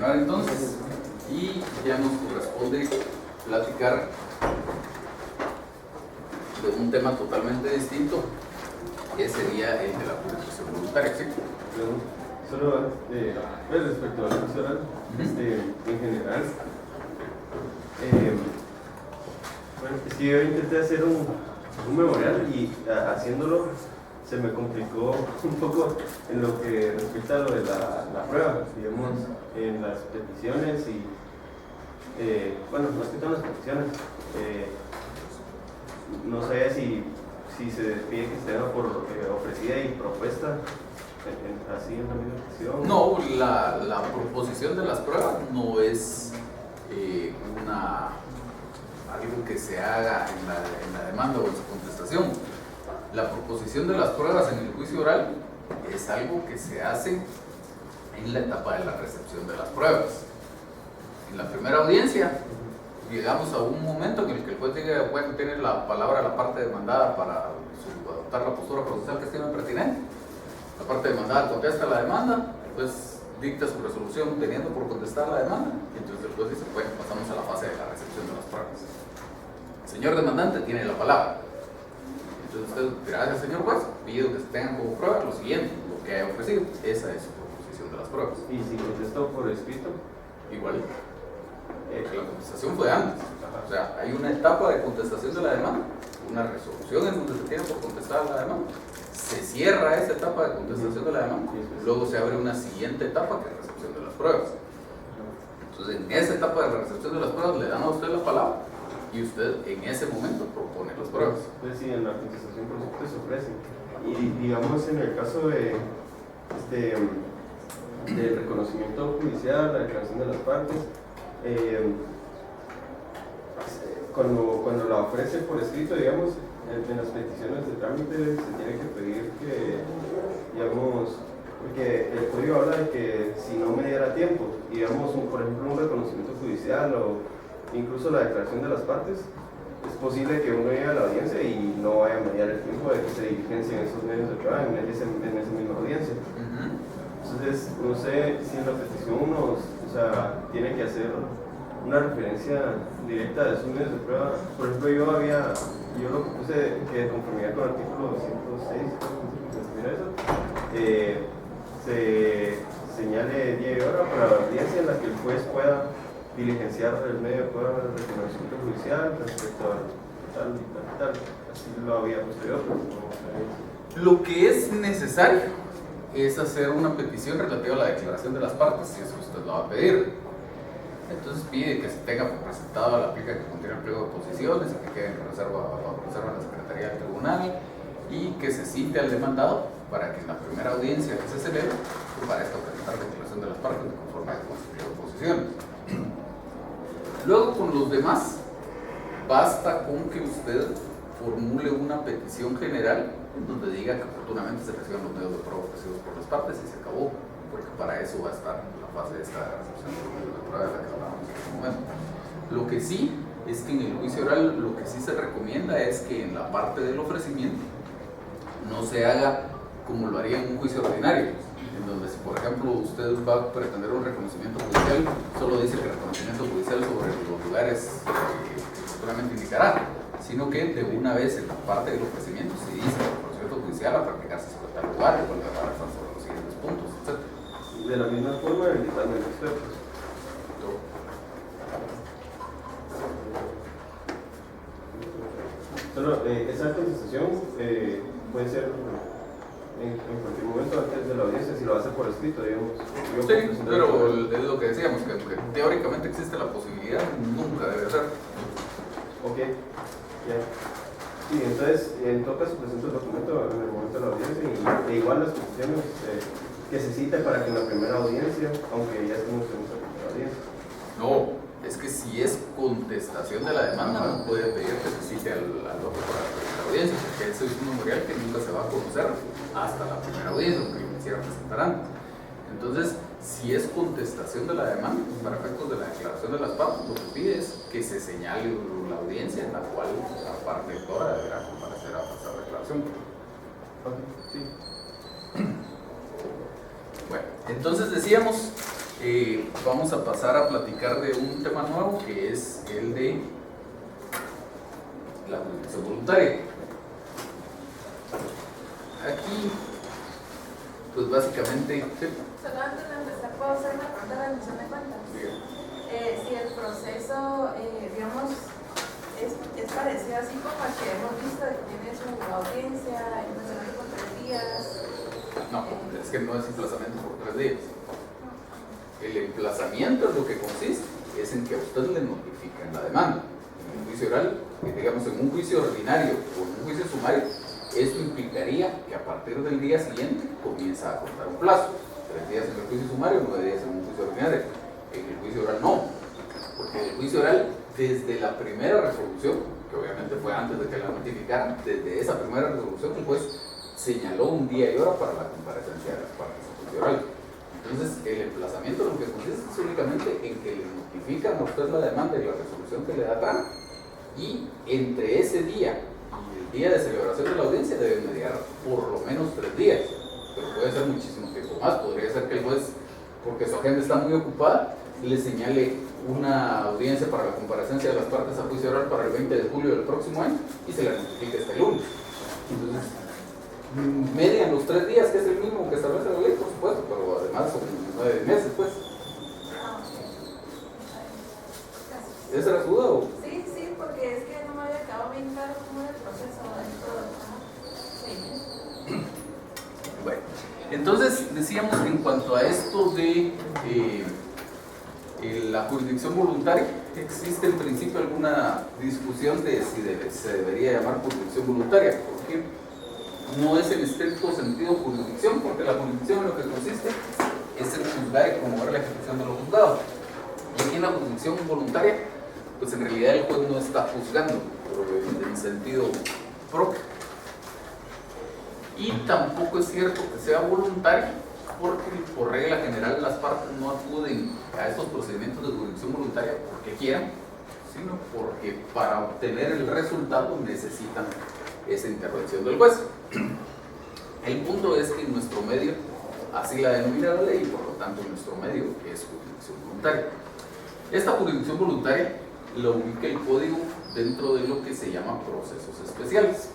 continuar entonces, y ya nos corresponde platicar de un tema totalmente distinto, que sería el de la jurisdicción voluntaria. ¿Sí? Solo respecto a la juicio oral, en general, bueno, es que yo intenté hacer un memorial y haciéndolo se me complicó un poco en lo que respecta a lo de la prueba, digamos, en las peticiones y, bueno, más que todo en las peticiones, no sé si se pide que esté por ofrecida y propuesta, así en la misma petición. No, la proposición de las pruebas no es algo que se haga en la demanda o en su contestación. La proposición de las pruebas en el juicio oral es algo que se hace en la etapa de la recepción de las pruebas. En la primera audiencia, llegamos a un momento en el que el juez diga, bueno, tiene la palabra la parte demandada para adoptar la postura procesal que estime pertinente. La parte demandada contesta la demanda, pues dicta su resolución teniendo por contestar la demanda, y entonces el juez dice, bueno, pasamos a la fase de la recepción de las pruebas. El señor demandante tiene la palabra. Entonces usted, gracias señor juez, pido que se tengan como prueba lo siguiente, lo que haya ofrecido. Esa es su proposición de las pruebas. ¿Y si contestó por escrito? Igual, la contestación fue antes. O sea, hay una etapa de contestación de la demanda, una resolución en donde se tiene por contestar la demanda. Se cierra esa etapa de contestación de la demanda, luego se abre una siguiente etapa que es recepción de las pruebas. Entonces, en esa etapa de la recepción de las pruebas le dan a usted la palabra y usted en ese momento propone las pruebas. Pues sí, en la contestación por supuesto se ofrece. Y digamos en el caso del reconocimiento judicial, la declaración de las partes, cuando la ofrece por escrito, digamos, en las peticiones de trámite se tiene que pedir que, digamos, porque el código habla de que si no me diera tiempo, digamos, por ejemplo, un reconocimiento judicial o incluso la declaración de las partes, es posible que uno llegue a la audiencia y no vaya a mediar el tiempo de que se diligencien esos medios de prueba en esa misma audiencia. Entonces, no sé si en la petición uno, tiene que hacer una referencia directa de esos medios de prueba. Por ejemplo, yo lo que puse que de conformidad con el artículo 206, se señale día y hora para la audiencia en la que el juez pueda diligenciar el medio de prueba del reconocimiento judicial respecto a tal y tal. Así lo había posterior, pero no. Lo que es necesario es hacer una petición relativa a la declaración de las partes, si eso usted lo va a pedir. Entonces pide que se tenga presentado la plica que contiene el pliego de posiciones, que quede en reserva en la Secretaría del Tribunal y que se cite al demandado para que en la primera audiencia que se celebre parezca presentar declaración de las partes de conformidad con su pliego de posiciones. Luego, con los demás, basta con que usted formule una petición general en donde diga que oportunamente se reciban los medios de prueba ofrecidos por las partes y se acabó, porque para eso va a estar la fase de esta recepción de los medios de prueba de la que hablábamos en este momento. Lo que sí es que en el juicio oral lo que sí se recomienda es que en la parte del ofrecimiento no se haga como lo haría en un juicio ordinario, en donde si por ejemplo usted va a pretender un reconocimiento judicial, solo dice que el reconocimiento judicial sobre los lugares que seguramente indicará, sino que de una vez en la parte del ofrecimiento se dice que el reconocimiento judicial a practicarse sobre tal lugar, y vuelve a avanzar sobre los siguientes puntos, etc. De la misma forma, el dictamen de expertos. Solo esa contestación puede ser en cualquier momento antes de la audiencia, si lo hace por escrito, digamos. Sí, pero es lo que decíamos, que aunque teóricamente existe la posibilidad, nunca debe ser. Ok, ya. Sí, entonces, en todo caso, presento el documento en el momento de la audiencia y igual las peticiones que se cite para que en la primera audiencia, aunque ya estemos en esa primera audiencia. No, es que si es contestación de la demanda, no puede pedir que se cite al otro para la primera audiencia, porque ese es un memorial que nunca se va a conocer hasta la primera audiencia, aunque lo quisiera presentar antes. Entonces, si es contestación de la demanda, para efectos de la declaración de las partes, lo que pide es que se señale la audiencia en la cual la parte lectora deberá comparecer a esa declaración. Ok, sí. Bueno, entonces decíamos, vamos a pasar a platicar de un tema nuevo que es el de la jurisdicción voluntaria. Aquí, pues básicamente... Solo antes de empezar, ¿puedo hacer una pregunta de rendición de cuentas? Si el proceso, digamos, es parecido así como al que hemos visto, de que tiene su audiencia, emplazamiento por 3 días. No, es que no es emplazamiento por 3 días. El emplazamiento es lo que consiste, es en que a usted le notifican la demanda. En un juicio oral, digamos en un juicio ordinario o en un juicio sumario, eso implicaría que a partir del día siguiente comienza a contar un plazo. 3 días en el juicio sumario, 9 días en un juicio ordinario. En el juicio oral no, porque en el juicio oral, desde la primera resolución, que obviamente fue antes de que la notificaran, desde esa primera resolución el juez señaló un día y hora para la comparecencia de las partes del juicio oral. Entonces, el emplazamiento lo que consiste es únicamente en que le notifican a usted la demanda y la resolución que le da trama, y entre ese día y el día de celebración de la audiencia deben mediar por lo menos 3 días, pero puede ser muchísimo tiempo más. Podría ser que el juez, porque su agenda está muy ocupada, le señale una audiencia para la comparecencia de las partes a juicio oral para el 20 de julio del próximo año y se la notifique este lunes. Entonces, median los 3 días, que es el mínimo que establece la ley, por supuesto, pero además son 9 meses, pues. ¿Esa era su duda o? Sí, sí, porque es que no me había quedado bien claro cómo era el proceso dentro de... Sí. Bueno, entonces decíamos en cuanto a esto de la jurisdicción voluntaria, existe en principio alguna discusión de si se debería llamar jurisdicción voluntaria, porque no es en estricto sentido jurisdicción, porque la jurisdicción en lo que consiste es en juzgar y promover la ejecución de lo juzgado. Y aquí en la jurisdicción voluntaria, pues en realidad el juez no está juzgando en sentido propio. Y tampoco es cierto que sea voluntario, porque por regla general las partes no acuden a estos procedimientos de jurisdicción voluntaria porque quieran, sino porque para obtener el resultado necesitan esa intervención del juez. El punto es que nuestro medio, así la denomina la ley, y por lo tanto nuestro medio es jurisdicción voluntaria. Esta jurisdicción voluntaria la ubica el código dentro de lo que se llama procesos especiales.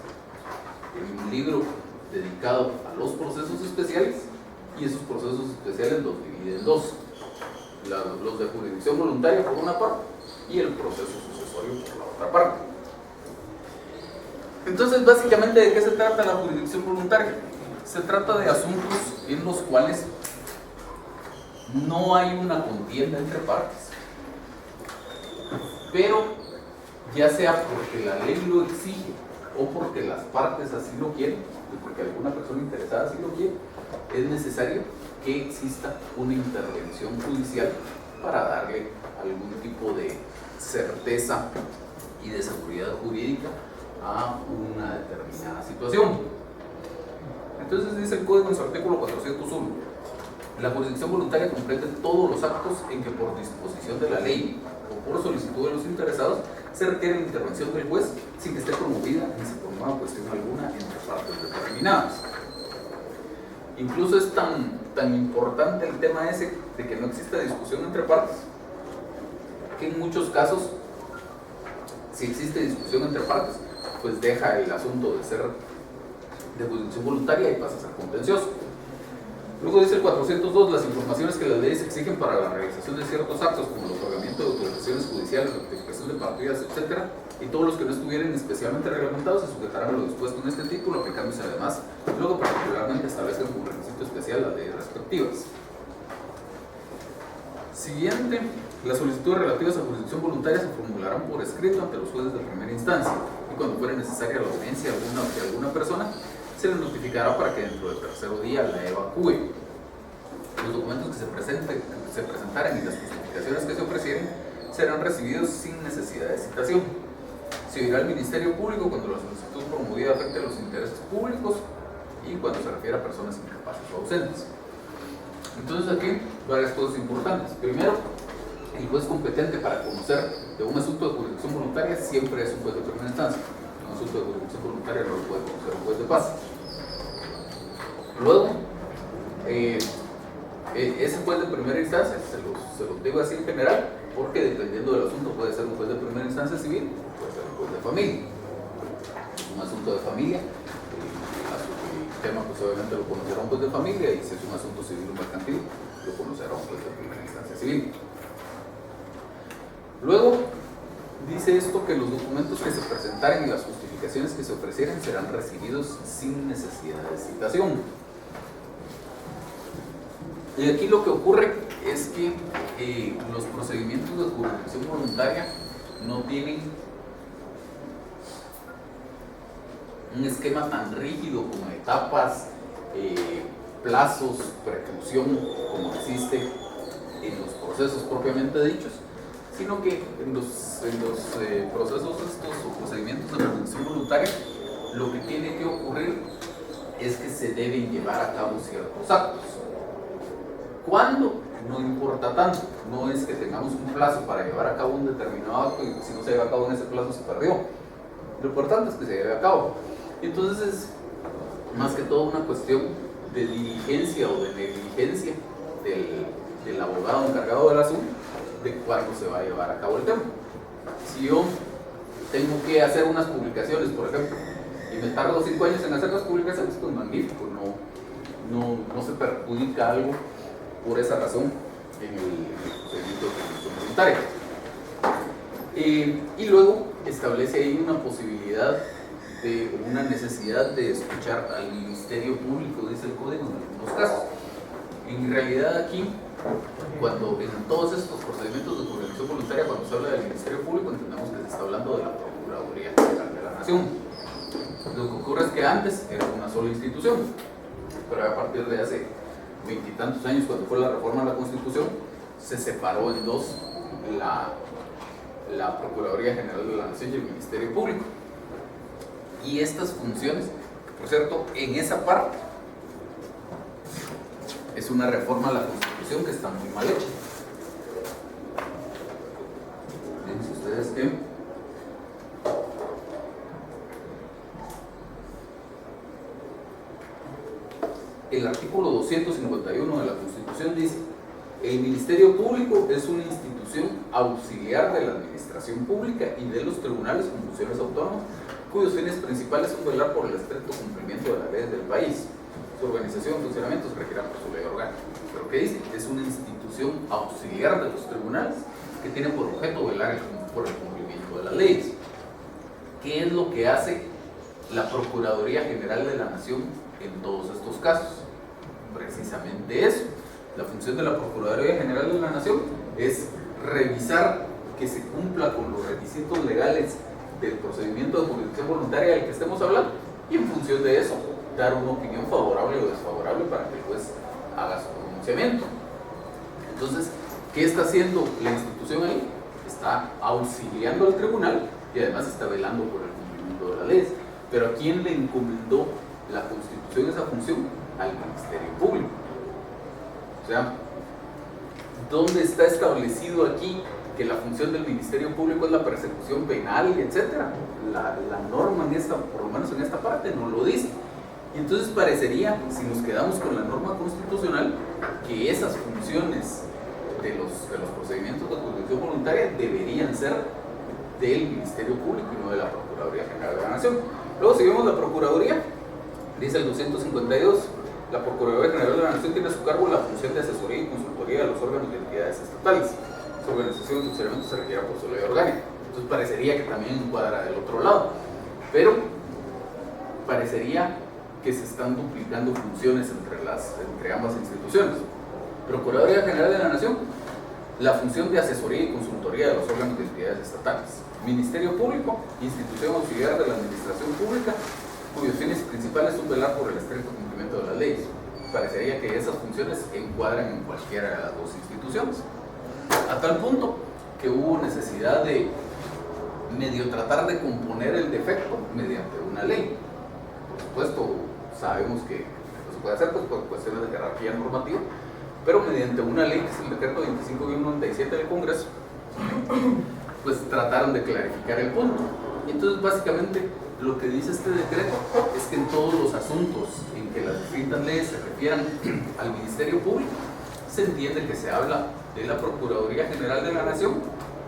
En un libro dedicado a los procesos especiales, y esos procesos especiales los divide en dos: los de jurisdicción voluntaria por una parte y el proceso sucesorio por la otra parte. Entonces, básicamente, ¿de qué se trata la jurisdicción voluntaria? Se trata de asuntos en los cuales no hay una contienda entre partes, pero ya sea porque la ley lo exige o porque las partes así lo quieren, y porque alguna persona interesada así lo quiere, es necesario que exista una intervención judicial para darle algún tipo de certeza y de seguridad jurídica a una determinada situación. Entonces dice el Código en su artículo 401: la jurisdicción voluntaria comprende todos los actos en que por disposición de la ley o por solicitud de los interesados se requiere la intervención del juez sin que esté promovida ni se promueva cuestión alguna entre partes determinadas. Incluso es tan importante el tema ese de que no exista discusión entre partes, que en muchos casos, si existe discusión entre partes, pues deja el asunto de ser de jurisdicción voluntaria y pasa a ser contencioso. Luego dice el 402: las informaciones que las leyes exigen para la realización de ciertos actos, como el otorgamiento de autorizaciones judiciales, notificación de partidas, etc., y todos los que no estuvieran especialmente reglamentados, se sujetarán a lo dispuesto en este artículo, aplicándose además, luego particularmente establezcan como requisito especial las leyes respectivas. Siguiente: las solicitudes relativas a jurisdicción voluntaria se formularán por escrito ante los jueces de primera instancia, y cuando fuera necesaria la audiencia de alguna persona, se le notificará para que dentro del tercer día la evacúe. Los documentos que se presentaran y las justificaciones que se ofrecieren serán recibidos sin necesidad de citación. Se oirá al Ministerio Público cuando la solicitud promovida afecte a los intereses públicos y cuando se refiere a personas incapaces o ausentes. Entonces aquí varias cosas importantes. Primero, el juez competente para conocer de un asunto de jurisdicción voluntaria siempre es un juez de primera instancia. Un asunto de jurisdicción voluntaria no lo puede conocer un juez de paz. Luego, Ese juez de primera instancia, se los digo así en general, porque dependiendo del asunto puede ser un juez de primera instancia civil, puede ser un juez de familia. Es un asunto de familia, el tema pues obviamente lo conocerá un juez de familia, y si es un asunto civil o mercantil, lo conocerá un juez de primera instancia civil. Luego, dice esto que los documentos que se presentaren y las justificaciones que se ofrecieran serán recibidos sin necesidad de citación. Y aquí lo que ocurre es que los procedimientos de jurisdicción voluntaria no tienen un esquema tan rígido como etapas, plazos, preclusión, como existe en los procesos propiamente dichos, sino que en los procesos estos o procedimientos de jurisdicción voluntaria lo que tiene que ocurrir es que se deben llevar a cabo ciertos actos. ¿Cuándo? No importa tanto, no es que tengamos un plazo para llevar a cabo un determinado acto y si no se lleva a cabo en ese plazo se perdió. Lo importante es que se lleve a cabo. Entonces es más que todo una cuestión de diligencia o de negligencia del abogado encargado del asunto de cuándo se va a llevar a cabo el tema. Si yo tengo que hacer unas publicaciones, por ejemplo, y me tardo 5 años en hacer las publicaciones, pues magnífico, no se perjudica algo por esa razón en el procedimiento de jurisdicción voluntaria. Y luego establece ahí una posibilidad de una necesidad de escuchar al Ministerio Público, dice el Código, en algunos casos. En realidad aquí, cuando en todos estos procedimientos de jurisdicción voluntaria, cuando se habla del Ministerio Público, entendemos que se está hablando de la Procuraduría General de la Nación. Lo que ocurre es que antes era una sola institución, pero a partir de hace 20 y tantos años, cuando fue la reforma de la Constitución, se separó en dos la Procuraduría General de la Nación y el Ministerio Público. Y estas funciones, por cierto, en esa parte, es una reforma a la Constitución que está muy mal hecha. Fíjense ustedes que el artículo 251 de la Constitución dice: el Ministerio Público es una institución auxiliar de la administración pública y de los tribunales con funciones autónomas, cuyos fines principales son velar por el estricto cumplimiento de las leyes del país. Su organización y funcionamiento se regirán por su ley orgánica. Pero ¿qué dice? Es una institución auxiliar de los tribunales que tiene por objeto velar por el cumplimiento de las leyes. ¿Qué es lo que hace la Procuraduría General de la Nación en todos estos casos? Precisamente eso. La función de la Procuraduría General de la Nación es revisar que se cumpla con los requisitos legales del procedimiento de jurisdicción voluntaria del que estemos hablando, y en función de eso dar una opinión favorable o desfavorable para que el juez haga su pronunciamiento. Entonces, ¿qué está haciendo la institución ahí? Está auxiliando al tribunal y además está velando por el cumplimiento de las leyes. Pero ¿a quién le encomendó la Constitución esa función? Al Ministerio Público. O sea, ¿dónde está establecido aquí que la función del Ministerio Público es la persecución penal y etcétera? La norma en esta, por lo menos en esta parte, no lo dice. Y entonces parecería, si nos quedamos con la norma constitucional, que esas funciones de los procedimientos de jurisdicción voluntaria deberían ser del Ministerio Público y no de la Procuraduría General de la Nación. Luego seguimos la Procuraduría, dice el 252, la Procuraduría General de la Nación tiene a su cargo la función de asesoría y consultoría de los órganos y entidades estatales. Su organización y funcionamiento se requiere por su ley orgánica. Entonces parecería que también encuadra del otro lado, pero parecería que se están duplicando funciones entre ambas instituciones. Procuraduría General de la Nación, la función de asesoría y consultoría de los órganos y entidades estatales. Ministerio Público, institución auxiliar de la administración pública, cuyos fines principales son velar por el estricto cumplimiento de las leyes. Parecería que esas funciones encuadran en cualquiera de las dos instituciones. A tal punto que hubo necesidad de medio tratar de componer el defecto mediante una ley. Por supuesto, sabemos que no se puede hacer pues, por cuestiones de jerarquía normativa, pero mediante una ley, que es el decreto 25-97 del Congreso, pues trataron de clarificar el punto. Y entonces básicamente lo que dice este decreto es que en todos los asuntos en que las distintas leyes se refieran al Ministerio Público, se entiende que se habla de la Procuraduría General de la Nación,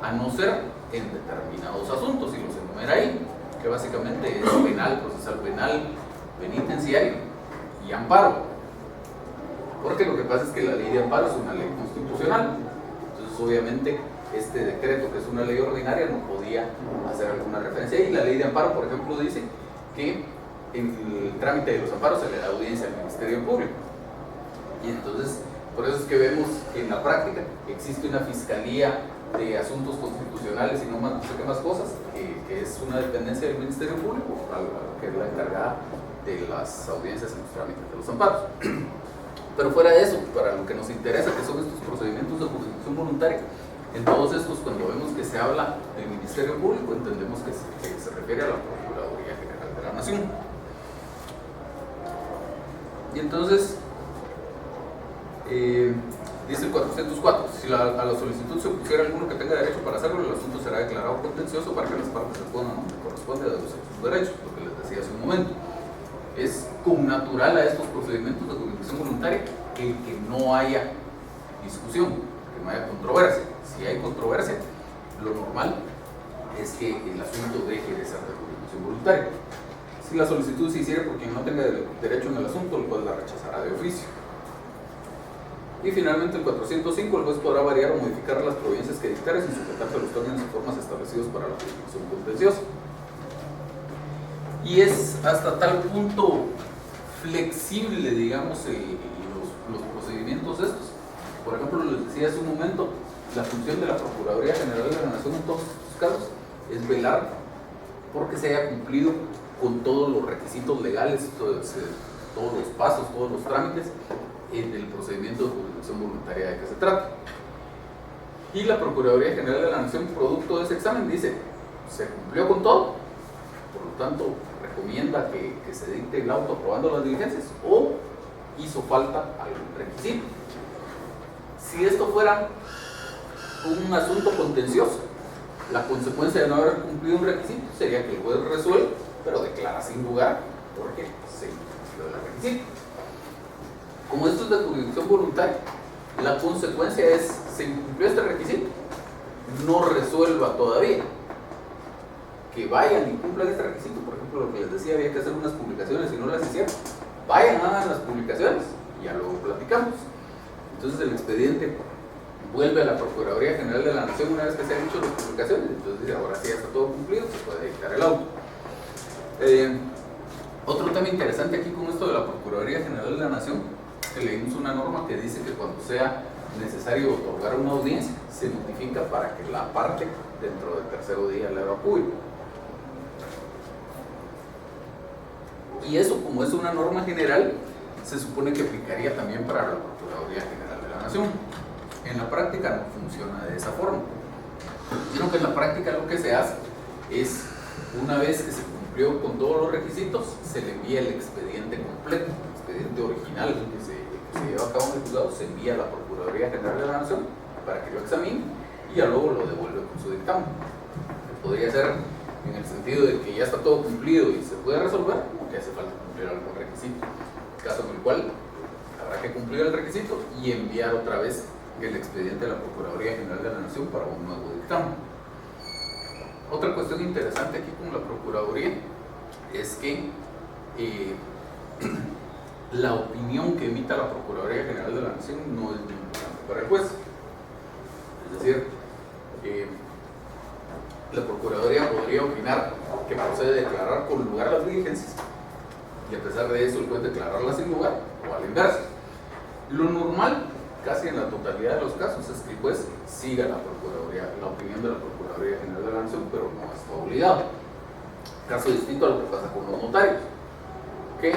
a no ser en determinados asuntos, y los enumera ahí, que básicamente es penal, procesal penal, penitenciario y amparo. Porque lo que pasa es que la ley de amparo es una ley constitucional, entonces obviamente este decreto, que es una ley ordinaria, no podía hacer alguna referencia, y la ley de amparo, por ejemplo, dice que en el trámite de los amparos se le da audiencia al Ministerio Público, y entonces por eso es que vemos que en la práctica existe una fiscalía de asuntos constitucionales y no sé qué más cosas, que es una dependencia del Ministerio Público, que es la encargada de las audiencias en los trámites de los amparos. Pero fuera de eso, para lo que nos interesa, que son estos procedimientos de jurisdicción voluntaria, en todos estos, cuando vemos que se habla del Ministerio Público, entendemos que se refiere a la Procuraduría General de la Nación. Y entonces, dice el 404, si a la solicitud se opusiera alguno que tenga derecho para hacerlo, el asunto será declarado contencioso para que las partes respondan a lo que corresponde a sus derechos, lo que les decía hace un momento. Es connatural a estos procedimientos de jurisdicción voluntaria el que no haya discusión, que no haya controversia. Si hay controversia, lo normal es que el asunto deje de ser de jurisdicción voluntaria. Si la solicitud se hiciera por quien no tenga derecho en el asunto, el juez la rechazará de oficio. Y finalmente el 405, el juez podrá variar o modificar las providencias que dictare sin sujetarse a los términos y formas establecidos para la jurisdicción contenciosa. Y es hasta tal punto flexible, digamos, los procedimientos estos. Por ejemplo, les decía hace un momento, la función de la Procuraduría General de la Nación en todos estos casos es velar porque se haya cumplido con todos los requisitos legales, todos los pasos, todos los trámites en el procedimiento de jurisdicción voluntaria de que se trata. Y la Procuraduría General de la Nación, producto de ese examen, dice, se cumplió con todo, por lo tanto recomienda que se dicte el auto aprobando las diligencias, o hizo falta algún requisito. Si esto fuera un asunto contencioso, la consecuencia de no haber cumplido un requisito sería que el juez resuelve, pero declara sin lugar porque se incumplió el requisito. Como esto es de jurisdicción voluntaria, la consecuencia es, se incumplió este requisito, no resuelva todavía, que vayan y cumplan este requisito. Por ejemplo, lo que les decía, había que hacer unas publicaciones y no las hicieron, vayan, hagan las publicaciones y ya luego platicamos. Entonces el expediente vuelve a la Procuraduría General de la Nación una vez que se han hecho las publicaciones, entonces dice, ahora sí ya está todo cumplido, se puede dictar el auto. Otro tema interesante aquí con esto de la Procuraduría General de la Nación, que leímos una norma que dice que cuando sea necesario otorgar una audiencia, se notifica para que la parte dentro del tercero día la haga público. Y eso, como es una norma general, se supone que aplicaría también para la Procuraduría General de la Nación. En la práctica no funciona de esa forma, sino que en la práctica lo que se hace es, una vez que se cumplió con todos los requisitos, se le envía el expediente completo, el expediente original que se lleva a cabo en el juzgado, se envía a la Procuraduría General de la Nación para que lo examine y ya luego lo devuelve con su dictamen. Podría ser en el sentido de que ya está todo cumplido y se puede resolver, o que hace falta cumplir algún requisito, caso en el cual habrá que cumplir el requisito y enviar otra vez el expediente a la Procuraduría General de la Nación para un nuevo dictamen. Otra cuestión interesante aquí con la Procuraduría es que la opinión que emita la Procuraduría General de la Nación no es vinculante para el juez. Es decir, la Procuraduría podría opinar que procede declarar con lugar las diligencias y a pesar de eso el juez declararlas sin lugar o al inverso. Lo normal, casi en la totalidad de los casos, es que el juez siga la opinión de la Procuraduría General de la Nación, pero no está obligado. Caso distinto a lo que pasa con los notarios, que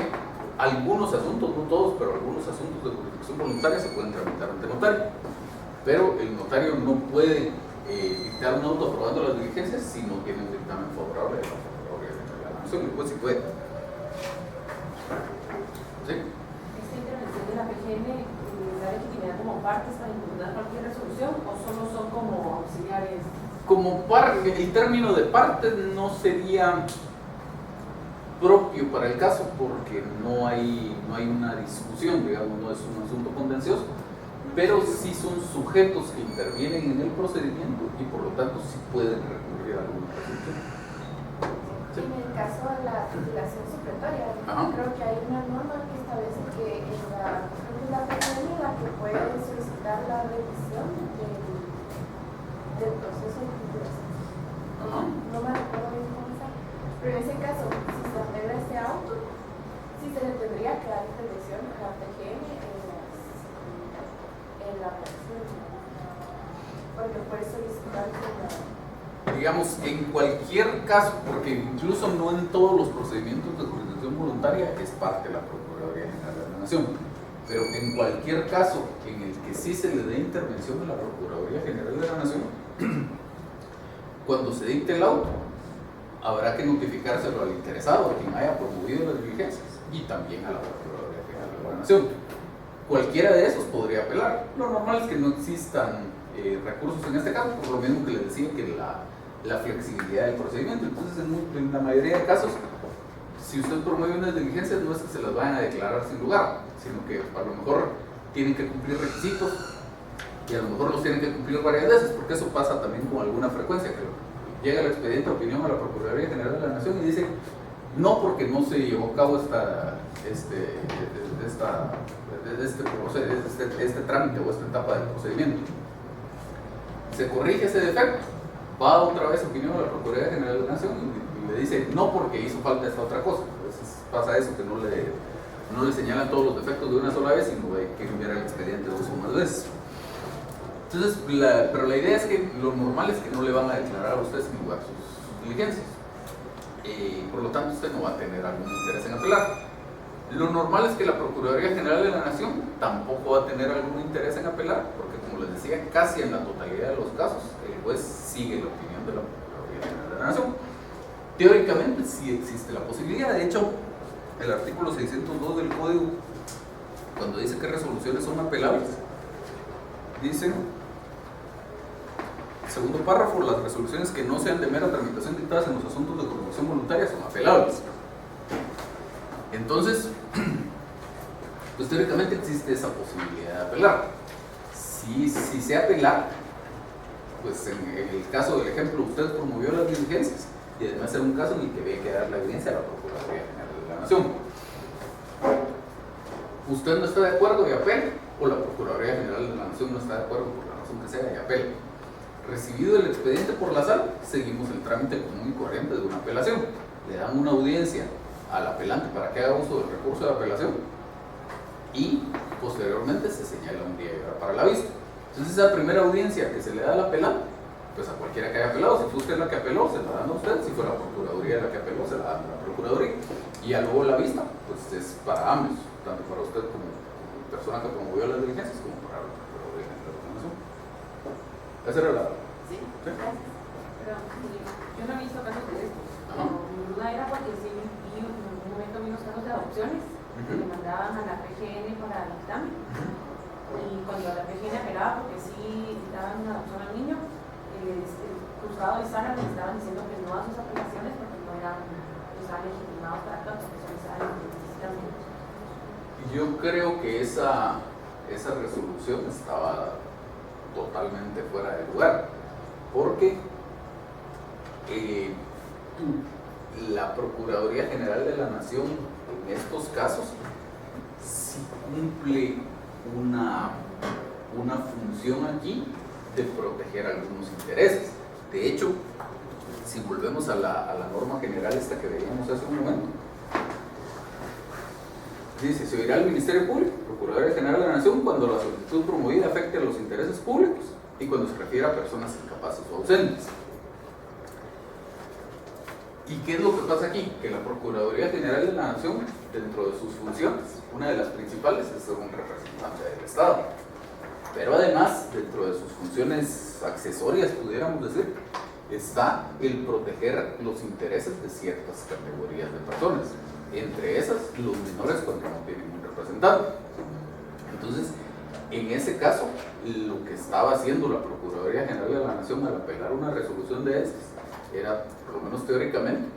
algunos asuntos, no todos, pero algunos asuntos de jurisdicción voluntaria se pueden tramitar ante notario, pero el notario no puede dictar un auto aprobando las diligencias si no tiene un dictamen favorable de la Procuraduría General de la Nación. El juez sí puede. ¿Sí? ¿Esta intervención de la PGN da legitimidad como partes para impugnar cualquier resolución o solo son como auxiliares? Como parte, el término de parte no sería propio para el caso porque no hay una discusión, digamos, no es un asunto contencioso, pero sí son sujetos que intervienen en el procedimiento y por lo tanto sí pueden recurrir a alguna resolución. ¿Sí? En el caso de la titulación supletoria, Ajá. creo que hay una norma que establece que en la PGN la que puede solicitar la revisión del proceso de titulación. Ajá. No me recuerdo bien cómo está, pero en ese caso, si se arregla este auto, sí se le tendría que dar intervención a la PGN en la operación, porque puede solicitarse Digamos, en cualquier caso, porque incluso no en todos los procedimientos de jurisdicción voluntaria es parte de la Procuraduría General de la Nación, pero en cualquier caso en el que sí se le dé intervención a la Procuraduría General de la Nación, cuando se dicte el auto, habrá que notificárselo al interesado, a quien haya promovido las diligencias, y también a la Procuraduría General de la Nación. Cualquiera de esos podría apelar. Lo normal es que no existan recursos en este caso, por lo mismo que les decía que la flexibilidad del procedimiento. Entonces, en la mayoría de casos, si usted promueve unas diligencias, no es que se las vayan a declarar sin lugar, sino que a lo mejor tienen que cumplir requisitos y a lo mejor los tienen que cumplir varias veces, porque eso pasa también con alguna frecuencia, que llega el expediente de opinión a la Procuraduría General de la Nación y dice, no porque no se llevó a cabo este trámite o esta etapa del procedimiento, se corrige ese defecto, va otra vez a opinión a la Procuraduría General de la Nación y le dice, no porque hizo falta esta otra cosa. A veces pasa eso, que no le señalan todos los defectos de una sola vez, sino hay que enviar el expediente 2 o más veces. Entonces, pero la idea es que lo normal es que no le van a declarar a usted sin lugar sus diligencias. Por lo tanto, usted no va a tener algún interés en apelar. Lo normal es que la Procuraduría General de la Nación tampoco va a tener algún interés en apelar, porque como les decía, casi en la totalidad de los casos, el juez sigue la opinión de la Procuraduría General de la Nación. Teóricamente sí existe la posibilidad. De hecho, el artículo 602 del Código, cuando dice que resoluciones son apelables, dice, segundo párrafo, las resoluciones que no sean de mera tramitación dictadas en los asuntos de jurisdicción voluntaria son apelables. Entonces, pues teóricamente existe esa posibilidad de apelar. Si se apela, pues en el caso del ejemplo, usted promovió las diligencias y además era un caso en el que había que dar la evidencia a la Procuraduría General de la Nación. Usted no está de acuerdo y apela, o la Procuraduría General de la Nación no está de acuerdo por la razón que sea y apela. Recibido el expediente por la sala, seguimos el trámite común y corriente de una apelación. Le dan una audiencia al apelante para que haga uso del recurso de apelación y posteriormente se señala un día y hora para la vista. Entonces esa primera audiencia que se le da al apelante, pues a cualquiera que haya apelado, si fue usted la que apeló, se la dan a usted, si fue la Procuraduría la que apeló, se la dan a la Procuraduría, y ya luego la vista, pues es para ambos, tanto para usted como persona que promovió las diligencias como para la Procuraduría General de la Nación. Esa era la... Sí, gracias. pero yo no he visto casos de estos. Ajá. Mi duda era porque sí vi en algún momento vi unos casos de adopciones que le mandaban a la PGN para dictamen. Y cuando la PGN apelaba, porque sí daban una adopción al niño, el juzgado de Sara le estaban diciendo que no a sus apelaciones porque no estaban legitimados para actuar, porque son necesitan. Yo creo que esa resolución estaba totalmente fuera de lugar, porque la Procuraduría General de la Nación en estos casos sí cumple una función aquí de proteger algunos intereses. De hecho, si volvemos a la norma general esta que veíamos hace un momento, dice, se oirá al Ministerio Público, Procuraduría General de la Nación, cuando la solicitud promovida afecte a los intereses públicos y cuando se refiere a personas incapaces o ausentes. ¿Y qué es lo que pasa aquí? Que la Procuraduría General de la Nación, dentro de sus funciones, una de las principales es ser un representante del Estado. Pero además, dentro de sus funciones accesorias, pudiéramos decir, está el proteger los intereses de ciertas categorías de personas. Entre esas, los menores cuando no tienen un representante. Entonces, en ese caso, lo que estaba haciendo la Procuraduría General de la Nación al apelar una resolución de estas era, por lo menos teóricamente,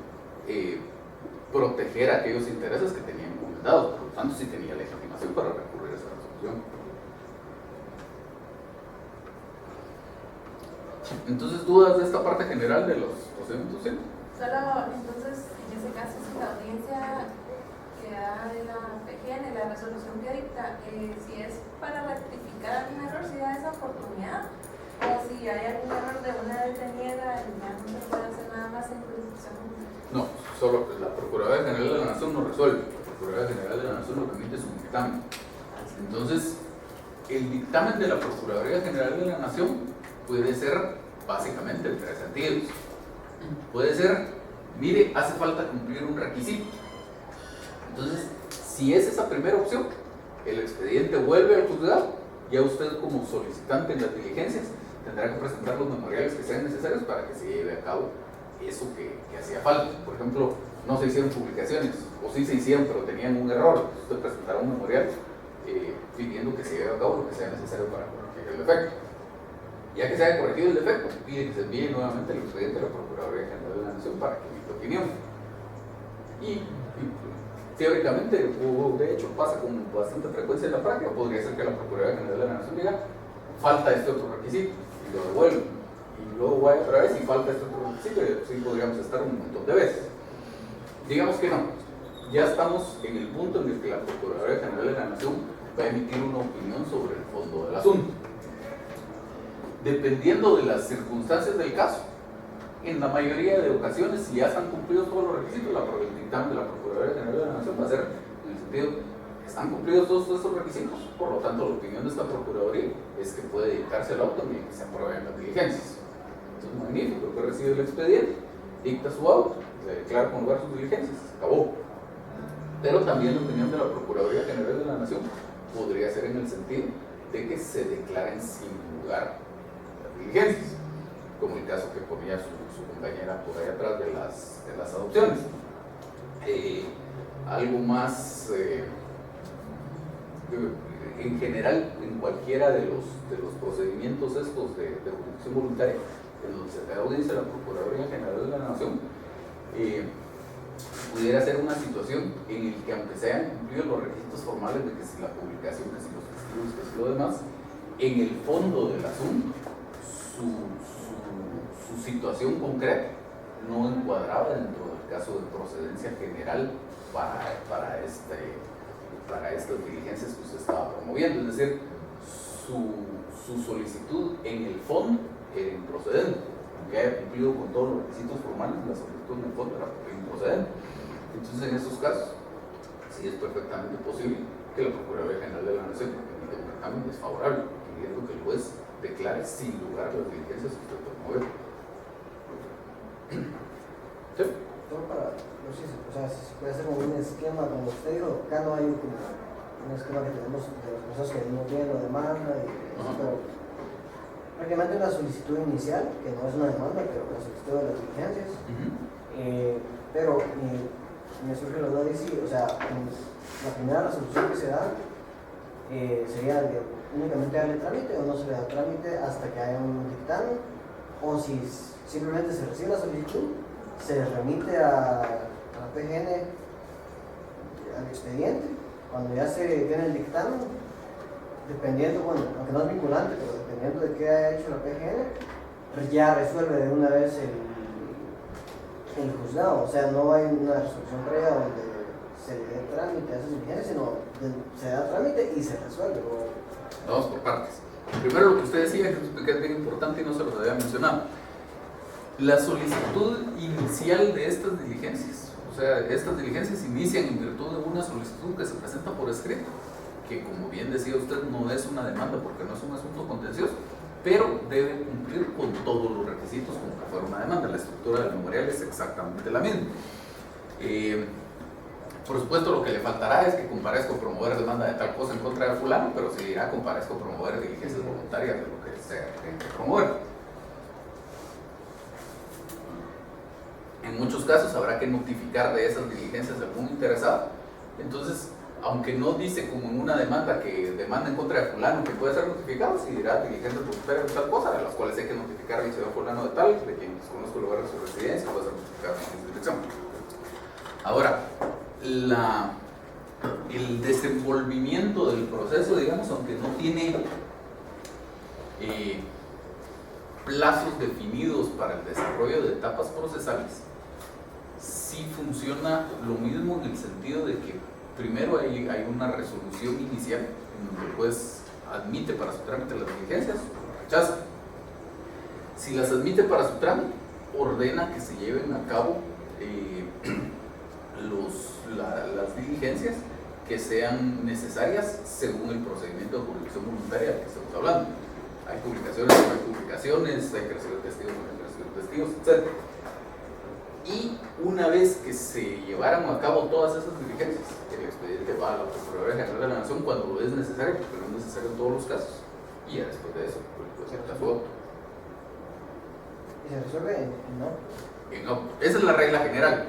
proteger aquellos intereses que tenían encomendados. Por lo tanto, sí tenía legitimación para recurrir a esa resolución. Entonces, ¿dudas de esta parte general de los procedimientos? ¿Sí? Solo, entonces, en ese caso, si la audiencia que da de la PGN, la resolución que dicta, si es para rectificar algún error, si da esa oportunidad, o si hay algún error de una vez deniega, ya no se puede hacer nada más en jurisdicción. No, solo la Procuraduría General de la Nación no resuelve. La Procuraduría General de la Nación lo que emite es un dictamen. Entonces, el dictamen de la Procuraduría General de la Nación puede ser básicamente en tres sentidos. Puede ser, mire, hace falta cumplir un requisito. Entonces, si es esa primera opción, el expediente vuelve al juzgado, ya usted como solicitante en las diligencias tendrá que presentar los memoriales que sean necesarios para que se lleve a cabo eso que hacía falta. Por ejemplo, no se hicieron publicaciones, o sí se hicieron pero tenían un error, usted presentará un memorial pidiendo que se lleve a cabo lo que sea necesario para corregir el defecto. Ya que se haya corregido el defecto, pide que se envíe nuevamente el expediente a la Procuraduría General de la Nación para que emita opinión. Y teóricamente, o de hecho pasa con bastante frecuencia en la práctica, podría ser que la Procuraduría General de la Nación diga, falta este otro requisito, y lo devuelve. Y luego vaya otra vez y falta este otro requisito, y sí podríamos estar un montón de veces. Digamos que no, ya estamos en el punto en el que la Procuraduría General de la Nación va a emitir una opinión sobre el fondo del asunto. Dependiendo de las circunstancias del caso, en la mayoría de ocasiones, si ya están cumplidos todos los requisitos, el dictamen de la Procuraduría General de la Nación va a ser en el sentido, están cumplidos todos estos requisitos, por lo tanto la opinión de esta Procuraduría es que puede dictarse el auto y que se aprueben las diligencias. Entonces, magnífico, que recibe el expediente, dicta su auto, se declara con lugar sus diligencias, se acabó. Pero también la opinión de la Procuraduría General de la Nación podría ser en el sentido de que se declaren sin lugar las diligencias, como el caso que ponía su compañera por ahí atrás de las adopciones. Algo más, en general, en cualquiera de los procedimientos estos de jurisdicción voluntaria, en donde se da audiencia a la Procuraduría General de la Nación, pudiera ser una situación en la que, aunque se hayan cumplido los requisitos formales de que si la publicación, que si los testigos, que si lo demás, en el fondo del asunto, su situación concreta no encuadraba dentro del caso de procedencia general para estas diligencias que usted estaba promoviendo. Es decir, su solicitud en el fondo era improcedente, aunque haya cumplido con todos los requisitos formales, la solicitud en el fondo era improcedente. Entonces, en estos casos, sí es perfectamente posible que la Procuraduría General de la Nación emita un dictamen desfavorable, pidiendo que el juez declare sin lugar las diligencias que usted promueve. ¿Sí? Solo para, no sé, o sea, si se puede hacer como un esquema, como usted dijo, acá no hay un esquema que tenemos de las cosas que no tienen la demanda, pero prácticamente una solicitud inicial, que no es una demanda, pero la solicitud de las diligencias, pero me surge la duda de si, o sea, la primera resolución que se da sería de únicamente darle trámite o no se le da trámite hasta que haya un dictamen, o si simplemente se recibe la solicitud, se remite a la PGN al expediente, cuando ya se tiene el dictamen, dependiendo, bueno, aunque no es vinculante, pero dependiendo de qué haya hecho la PGN, ya resuelve de una vez el juzgado. O sea, no hay una resolución previa donde se le dé trámite a esas diligencias, sino se da trámite y se resuelve. Vamos por partes. Primero, lo que usted decía, que es bien importante y no se los había mencionado. La solicitud inicial de estas diligencias, o sea, estas diligencias inician en virtud de una solicitud que se presenta por escrito, que, como bien decía usted, no es una demanda porque no es un asunto contencioso, pero debe cumplir con todos los requisitos como que fuera una demanda. La estructura del memorial es exactamente la misma. Por supuesto, lo que le faltará es que comparezca a promover demanda de tal cosa en contra de fulano, pero si dirá comparezco a promover diligencias voluntarias de lo que sea que tenga que promover. En muchos casos habrá que notificar de esas diligencias a algún interesado. Entonces, aunque no dice como en una demanda que demanda en contra de fulano que puede ser notificado, si dirá diligencias voluntarias de tal cosa, de las cuales hay que notificar al señor fulano de tal, de quien desconozco el lugar de su residencia, puede ser notificado en esa dirección. Ahora, el desenvolvimiento del proceso, digamos, aunque no tiene plazos definidos para el desarrollo de etapas procesales, sí funciona lo mismo en el sentido de que primero hay una resolución inicial en donde el juez admite para su trámite las diligencias o rechaza. Si las admite para su trámite, ordena que se lleven a cabo las diligencias que sean necesarias según el procedimiento de jurisdicción voluntaria del que estamos hablando. Hay publicaciones, no hay publicaciones, hay que recibir testigos, no hay que recibir testigos, etc. Y una vez que se llevaran a cabo todas esas diligencias, el expediente va a la Procuraduría General de la Nación cuando es necesario, porque no es necesario en todos los casos, y ya después de eso, pues acepta su auto. ¿Y se resuelve en no? En auto. Esa es la regla general.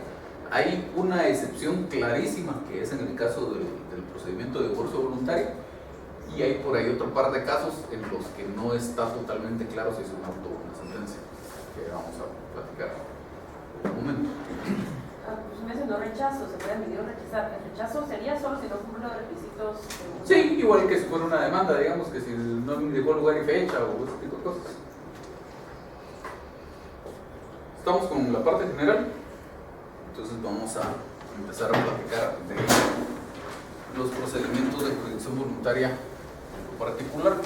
Hay una excepción clarísima que es en el caso del procedimiento de divorcio voluntario, y hay por ahí otro par de casos en los que no está totalmente claro si es un auto o una sentencia, que vamos a platicar en un momento. Pues mencionó rechazo, se puede admitir o rechazar. El rechazo sería solo si no cumple los requisitos. Sí, igual que si fuera una demanda, digamos que si no me indicó lugar y fecha o ese tipo de cosas. Estamos con la parte general. Entonces vamos a empezar a platicar de los procedimientos de jurisdicción voluntaria en lo particular.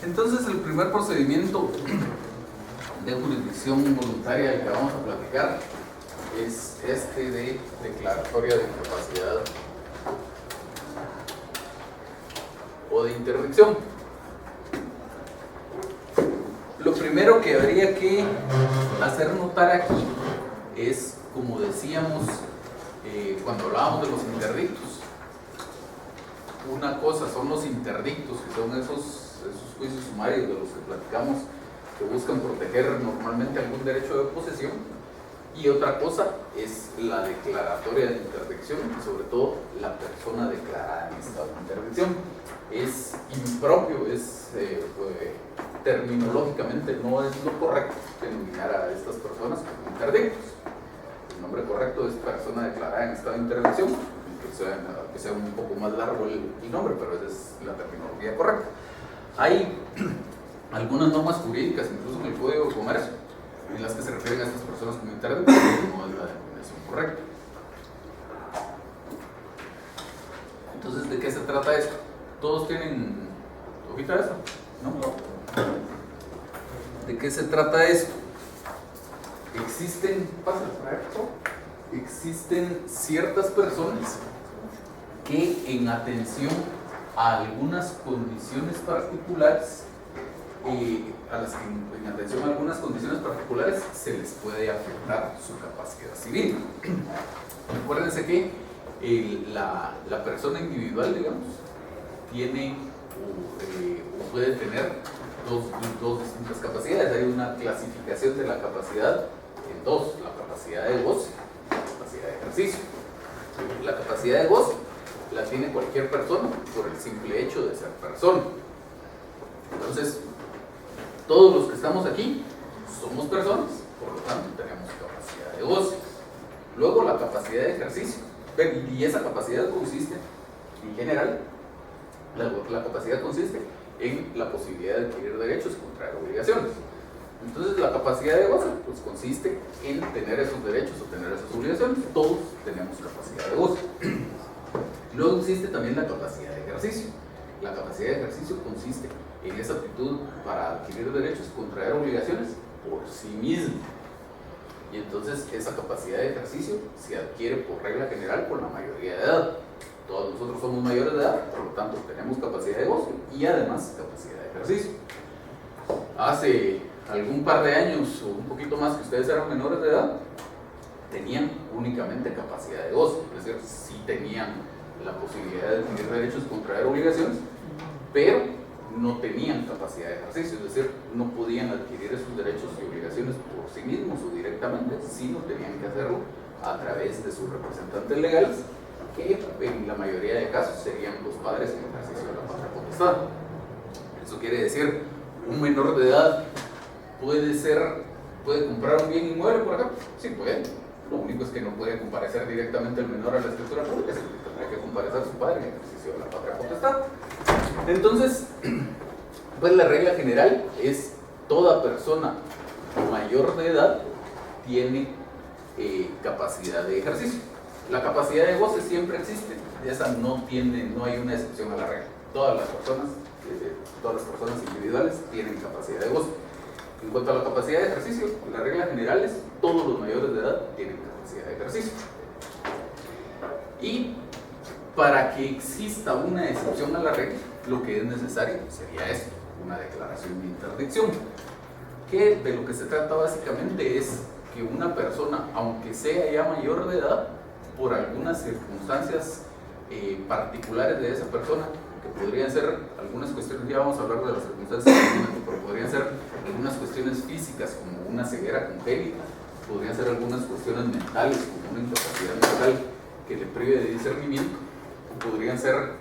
Entonces, el primer procedimiento de jurisdicción voluntaria del que vamos a platicar es este de declaratoria de incapacidad o de interdicción. Lo primero que habría que hacer notar aquí es, como decíamos cuando hablábamos de los interdictos, una cosa son los interdictos, que son esos juicios sumarios de los que platicamos, que buscan proteger normalmente algún derecho de posesión, y otra cosa es la declaratoria de interdicción, y sobre todo la persona declarada en estado de interdicción. Es impropio, terminológicamente no es lo correcto denominar a estas personas como interdictos. El nombre correcto es persona declarada en estado de interdicción, que sea un poco más largo el nombre, pero esa es la terminología correcta. Hay algunas normas jurídicas, incluso en el Código de Comercio, en las que se refieren a estas personas como interdictos, pero no es la denominación correcta. Entonces, ¿de qué se trata esto? ¿Todos tienen hojita esa? ¿No? ¿De qué se trata esto? Existen ciertas personas que en atención a algunas condiciones particulares, se les puede afectar su capacidad civil. Acuérdense que la persona individual, digamos, tiene o puede tener dos distintas capacidades. Hay una clasificación de la capacidad en dos: la capacidad de goce y la capacidad de ejercicio. La capacidad de goce la tiene cualquier persona por el simple hecho de ser persona. Entonces, todos los que estamos aquí somos personas, por lo tanto tenemos capacidad de goce. Luego, la capacidad de ejercicio, y esa capacidad consiste, en general, la capacidad consiste en la posibilidad de adquirir derechos y contraer obligaciones. Entonces, la capacidad de goce pues consiste en tener esos derechos o tener esas obligaciones. Todos tenemos capacidad de goce. Luego existe también la capacidad de ejercicio. La capacidad de ejercicio consiste en esa aptitud para adquirir derechos y contraer obligaciones por sí mismo. Y entonces esa capacidad de ejercicio se adquiere por regla general con la mayoría de edad. Todos nosotros somos mayores de edad, por lo tanto tenemos capacidad de goce y además capacidad de ejercicio. Hace algún par de años o un poquito más que ustedes eran menores de edad, tenían únicamente capacidad de goce, es decir, sí tenían la posibilidad de adquirir derechos y contraer obligaciones, pero no tenían capacidad de ejercicio, es decir, no podían adquirir esos derechos y obligaciones por sí mismos o directamente, sino tenían que hacerlo a través de sus representantes legales, que en la mayoría de casos serían los padres en ejercicio de la patria potestad. Eso quiere decir, un menor de edad puede comprar un bien inmueble por acá, sí puede. Lo único es que no puede comparecer directamente el menor a la escritura pública, sino que tendrá que comparecer su padre en ejercicio de la patria potestad. Entonces, pues la regla general es toda persona mayor de edad tiene capacidad de ejercicio. La capacidad de goce siempre existe, esa no hay una excepción a la regla. Todas las personas individuales tienen capacidad de goce. En cuanto a la capacidad de ejercicio, la regla general es todos los mayores de edad tienen capacidad de ejercicio. Y para que exista una excepción a la regla, lo que es necesario sería esto, una declaración de interdicción, que de lo que se trata básicamente es que una persona, aunque sea ya mayor de edad, por algunas circunstancias particulares de esa persona, que podrían ser algunas cuestiones, ya vamos a hablar de las circunstancias, pero podrían ser algunas cuestiones físicas como una ceguera congénita, podrían ser algunas cuestiones mentales como una incapacidad mental que le prive de discernimiento, podrían ser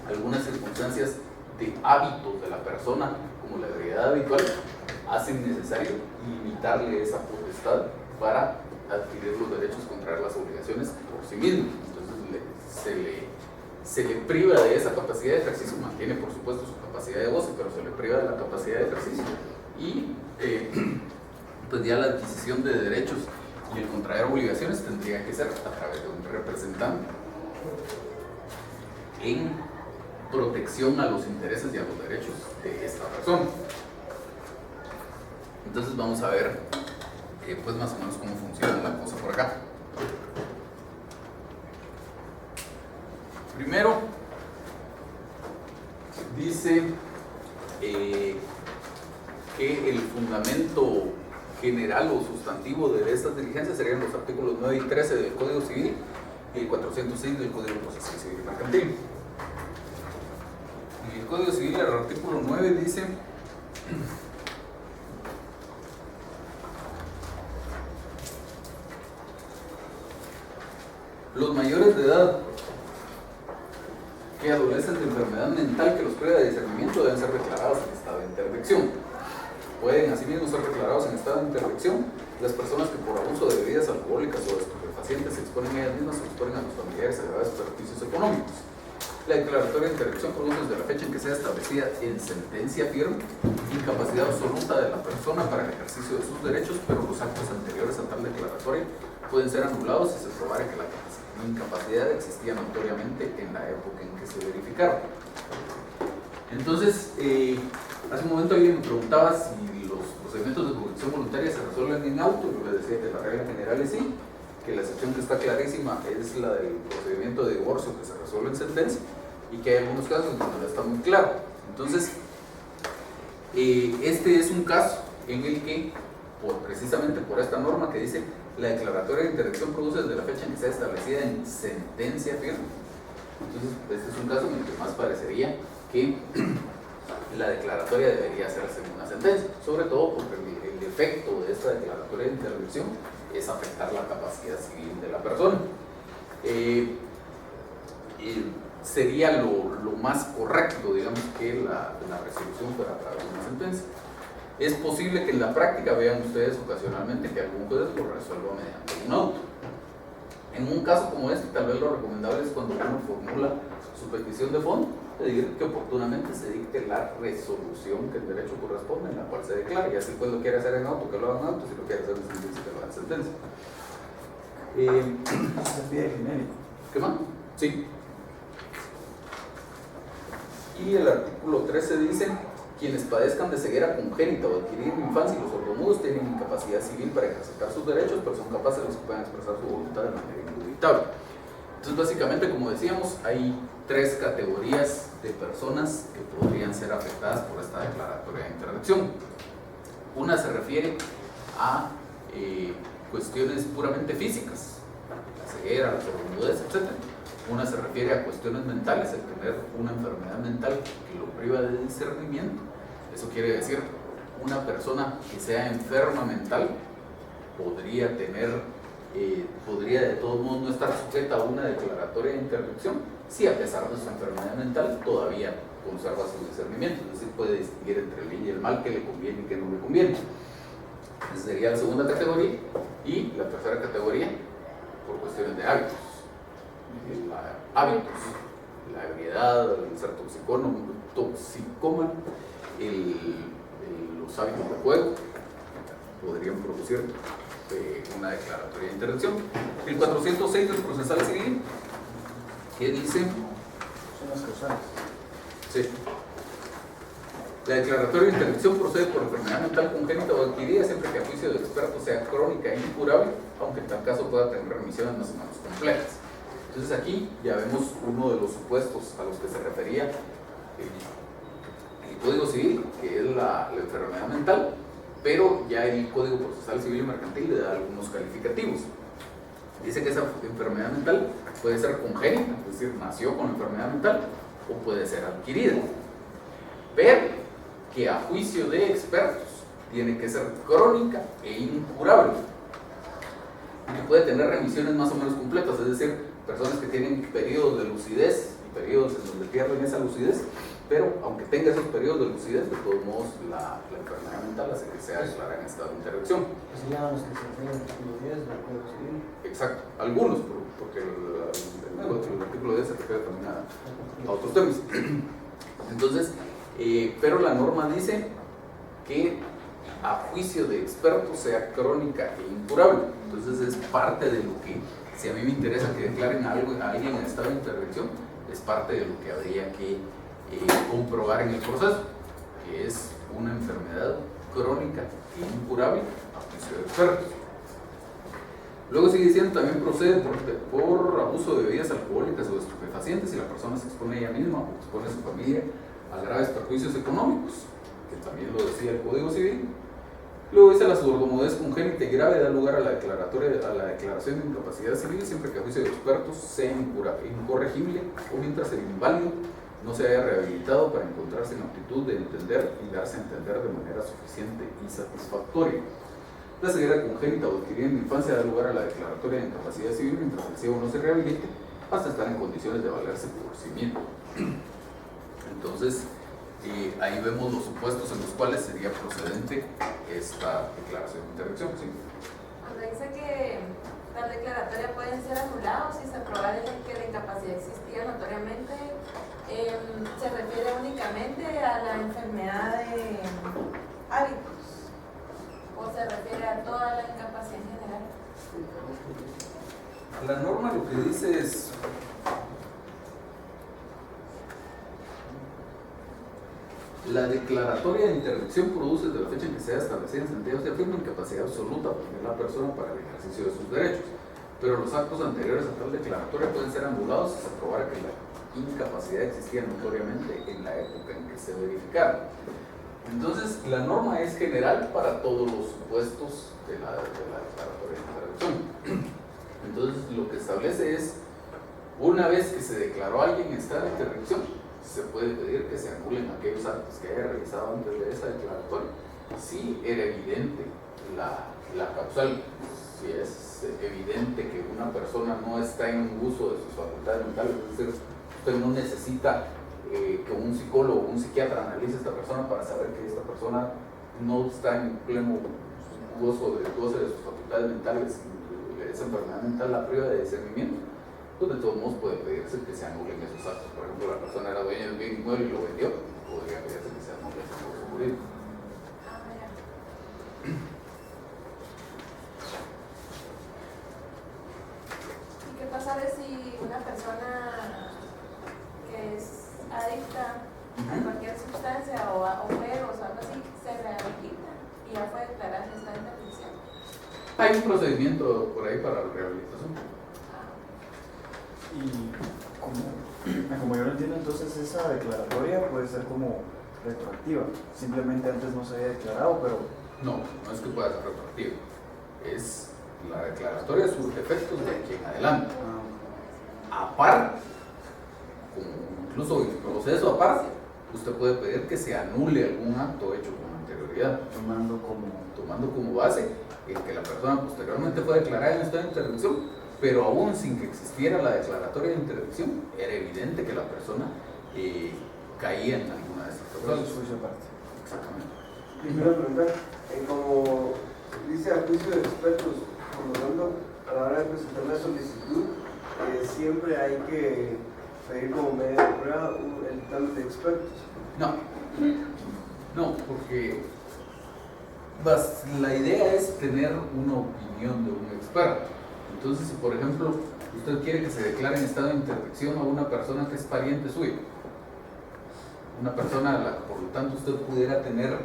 algunas circunstancias de hábitos de la persona como la ebriedad habitual, hacen necesario limitarle esa potestad para adquirir los derechos, contraer las obligaciones por sí mismo. Entonces se le priva de esa capacidad de ejercicio, mantiene por supuesto su capacidad de goce, pero se le priva de la capacidad de ejercicio y pues ya la adquisición de derechos y el contraer obligaciones tendría que ser a través de un representante en protección a los intereses y a los derechos de esta persona. Entonces vamos a ver pues más o menos cómo funciona la cosa por acá. Primero dice que el fundamento general o sustantivo de estas diligencias serían los artículos 9 y 13 del Código Civil y el 406 del Código Procesal Civil y Mercantil. En el Código Civil, el artículo 9 dice: los mayores de edad que adolecen de enfermedad mental que los priva de discernimiento deben ser declarados en estado de interdicción. Pueden asimismo ser declarados en estado de interdicción las personas que por abuso de bebidas alcohólicas o estupefacientes se exponen a ellas mismas o exponen a los familiares a graves perjuicios económicos. La declaratoria de interdicción produce desde la fecha en que sea establecida en sentencia firme incapacidad absoluta de la persona para el ejercicio de sus derechos, pero los actos anteriores a tal declaratoria pueden ser anulados si se probare que la incapacidad existía notoriamente en la época en que se verificaron. Entonces, hace un momento alguien me preguntaba si los procedimientos de jurisdicción voluntaria se resuelven en auto. Yo le decía que la regla general es sí, que la excepción que está clarísima es la del procedimiento de divorcio que se resuelve en sentencia y que hay algunos casos donde no está muy claro. Entonces, este es un caso en el que, precisamente por esta norma que dice la declaratoria de interdicción produce desde la fecha en que sea establecida en sentencia firme. Entonces, este es un caso en el que más parecería que la declaratoria debería hacerse en una sentencia, sobre todo porque el efecto de esta declaratoria de interdicción es afectar la capacidad civil de la persona. Sería lo más correcto, digamos, que la resolución fuera a través de una sentencia. Es posible que en la práctica vean ustedes ocasionalmente que algún juez lo resuelva mediante un auto. En un caso como este, tal vez lo recomendable es cuando uno formula su petición de fondo, pedir que oportunamente se dicte la resolución que el derecho corresponde, en la cual se declara. Y así pues lo quiere hacer en auto, que lo haga en auto; si lo quiere hacer en sentencia, que lo haga en sentencia. ¿Qué más? Sí. Y el artículo 13 dice: quienes padezcan de ceguera congénita o adquirir en infancia y los sordomudos tienen incapacidad civil para ejercitar sus derechos, pero son capaces de los que puedan expresar su voluntad de manera indubitable. Entonces, básicamente, como decíamos, hay 3 categorías de personas que podrían ser afectadas por esta declaratoria de interdicción. Una se refiere a cuestiones puramente físicas, la ceguera, la sordomudez, etc. Una se refiere a cuestiones mentales, el tener una enfermedad mental que lo priva de discernimiento. Eso quiere decir, una persona que sea enferma mental podría de todos modos no estar sujeta a una declaratoria de interdicción si a pesar de su enfermedad mental todavía conserva su discernimiento, es decir, puede distinguir entre el bien y el mal, que le conviene y que no le conviene. Esa sería la segunda categoría. Y la tercera categoría, por cuestiones de hábitos. La ebriedad, el ser toxicómano, los hábitos de juego podrían producir una declaratoria de interdicción. El 406 del procesal civil, que dice, Son las causales. sí, la declaratoria de interdicción procede por enfermedad mental congénita o adquirida siempre que a juicio del experto sea crónica e incurable, aunque en tal caso pueda tener remisiones más o menos complejas. Entonces aquí ya vemos uno de los supuestos a los que se refería el Código Civil, que es la enfermedad mental, pero ya el Código Procesal Civil y Mercantil le da algunos calificativos. Dice que esa enfermedad mental puede ser congénita, es decir, nació con enfermedad mental, o puede ser adquirida, pero que a juicio de expertos tiene que ser crónica e incurable, y que puede tener remisiones más o menos completas, es decir, personas que tienen periodos de lucidez y periodos en donde pierden esa lucidez, pero aunque tenga esos periodos de lucidez, de todos modos la enfermedad mental hace que sea declarada en estado de interdicción. Que se llaman los que se refieren al artículo 10 del Código Civil. Exacto, algunos, porque el artículo 10 se refiere también a otros temas. Entonces, pero la norma dice que a juicio de expertos sea crónica e incurable. Entonces es parte de lo que, si a mí me interesa que declaren algo a alguien en estado de interdicción, es parte de lo que habría que comprobar en el proceso, que es una enfermedad crónica e incurable a juicio de expertos. Luego sigue diciendo, también procede por abuso de bebidas alcohólicas o estupefacientes si la persona se expone a ella misma o expone a su familia a graves perjuicios económicos, que también lo decía el Código Civil. Luego dice, la sordomudez congénita y grave da lugar a la declaración de incapacidad civil siempre que a juicio de expertos sea incorregible o mientras el inválido no se haya rehabilitado para encontrarse en aptitud de entender y darse a entender de manera suficiente y satisfactoria. La ceguera congénita o adquirida en la infancia da lugar a la declaratoria de incapacidad civil mientras el ciego no se rehabilite hasta estar en condiciones de valerse por sí mismo. Entonces, ahí vemos los supuestos en los cuales sería procedente esta declaración de interdicción. ¿Sí? Cuando dice que la declaratoria pueden ser anulados si se probara que la incapacidad existía notoriamente, se refiere únicamente a la enfermedad de hábitos o se refiere a toda la incapacidad en general. La norma lo que dice es la declaratoria de interdicción produce desde la fecha en que sea establecida en sentido de firme incapacidad absoluta de la persona para el ejercicio de sus derechos, pero los actos anteriores a tal declaratoria pueden ser anulados si se probara que la incapacidad existía notoriamente en la época en que se verificara. Entonces, la norma es general para todos los supuestos de la declaratoria de interdicción. Entonces, lo que establece es, una vez que se declaró a alguien en estado de interdicción, se puede pedir que se anulen aquellos actos que haya realizado antes de esa declaratoria. Si era evidente la causal, si es evidente que una persona no está en uso de sus facultades mentales, es decir, usted no necesita que un psicólogo o un psiquiatra analice a esta persona para saber que esta persona no está en pleno goce de sus facultades mentales, esa enfermedad mental la priva de discernimiento, pues de todos modos puede pedirse que se anulen esos actos. Por ejemplo, la persona era dueña de un bien inmueble y lo vendió, podría pedirse que se anule ese acto jurídico. ¿Y qué pasa si una persona que es adicta a cualquier sustancia o juegos o algo así se rehabilita y ya fue declarada en estado de interdicción? Hay un procedimiento por ahí para la rehabilitación. Y como yo lo entiendo, entonces esa declaratoria puede ser como retroactiva. Simplemente antes no se había declarado, pero... No es que pueda ser retroactiva. Es la declaratoria surge efectos de aquí en adelante. Aparte, como incluso en proceso aparte, usted puede pedir que se anule algún acto hecho con anterioridad, tomando como base el que la persona posteriormente fue declarada en estado de interdicción, pero aún sin que existiera la declaratoria de interdicción, era evidente que la persona caía en alguna de esas causales. Juicio aparte. Exactamente. Y me voy a preguntar, como dice a juicio de expertos, por lo tanto, a la hora de presentar la solicitud, siempre hay que pedir como medio de prueba el dictamen de expertos. No, porque la idea es tener una opinión de un experto. Entonces, si por ejemplo usted quiere que se declare en estado de interdicción a una persona que es pariente suyo, una persona a la que por lo tanto usted pudiera tener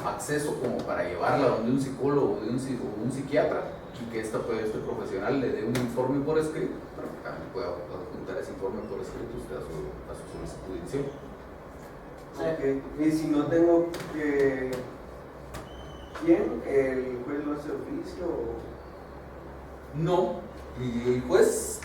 acceso como para llevarla donde un psicólogo o un psiquiatra, y que este profesional le dé un informe por escrito, para que también pueda adjuntar ese informe por escrito usted a su solicitud inicial. Okay. Y si no tengo que... ¿Quién? ¿El juez lo hace oficio? No, y el juez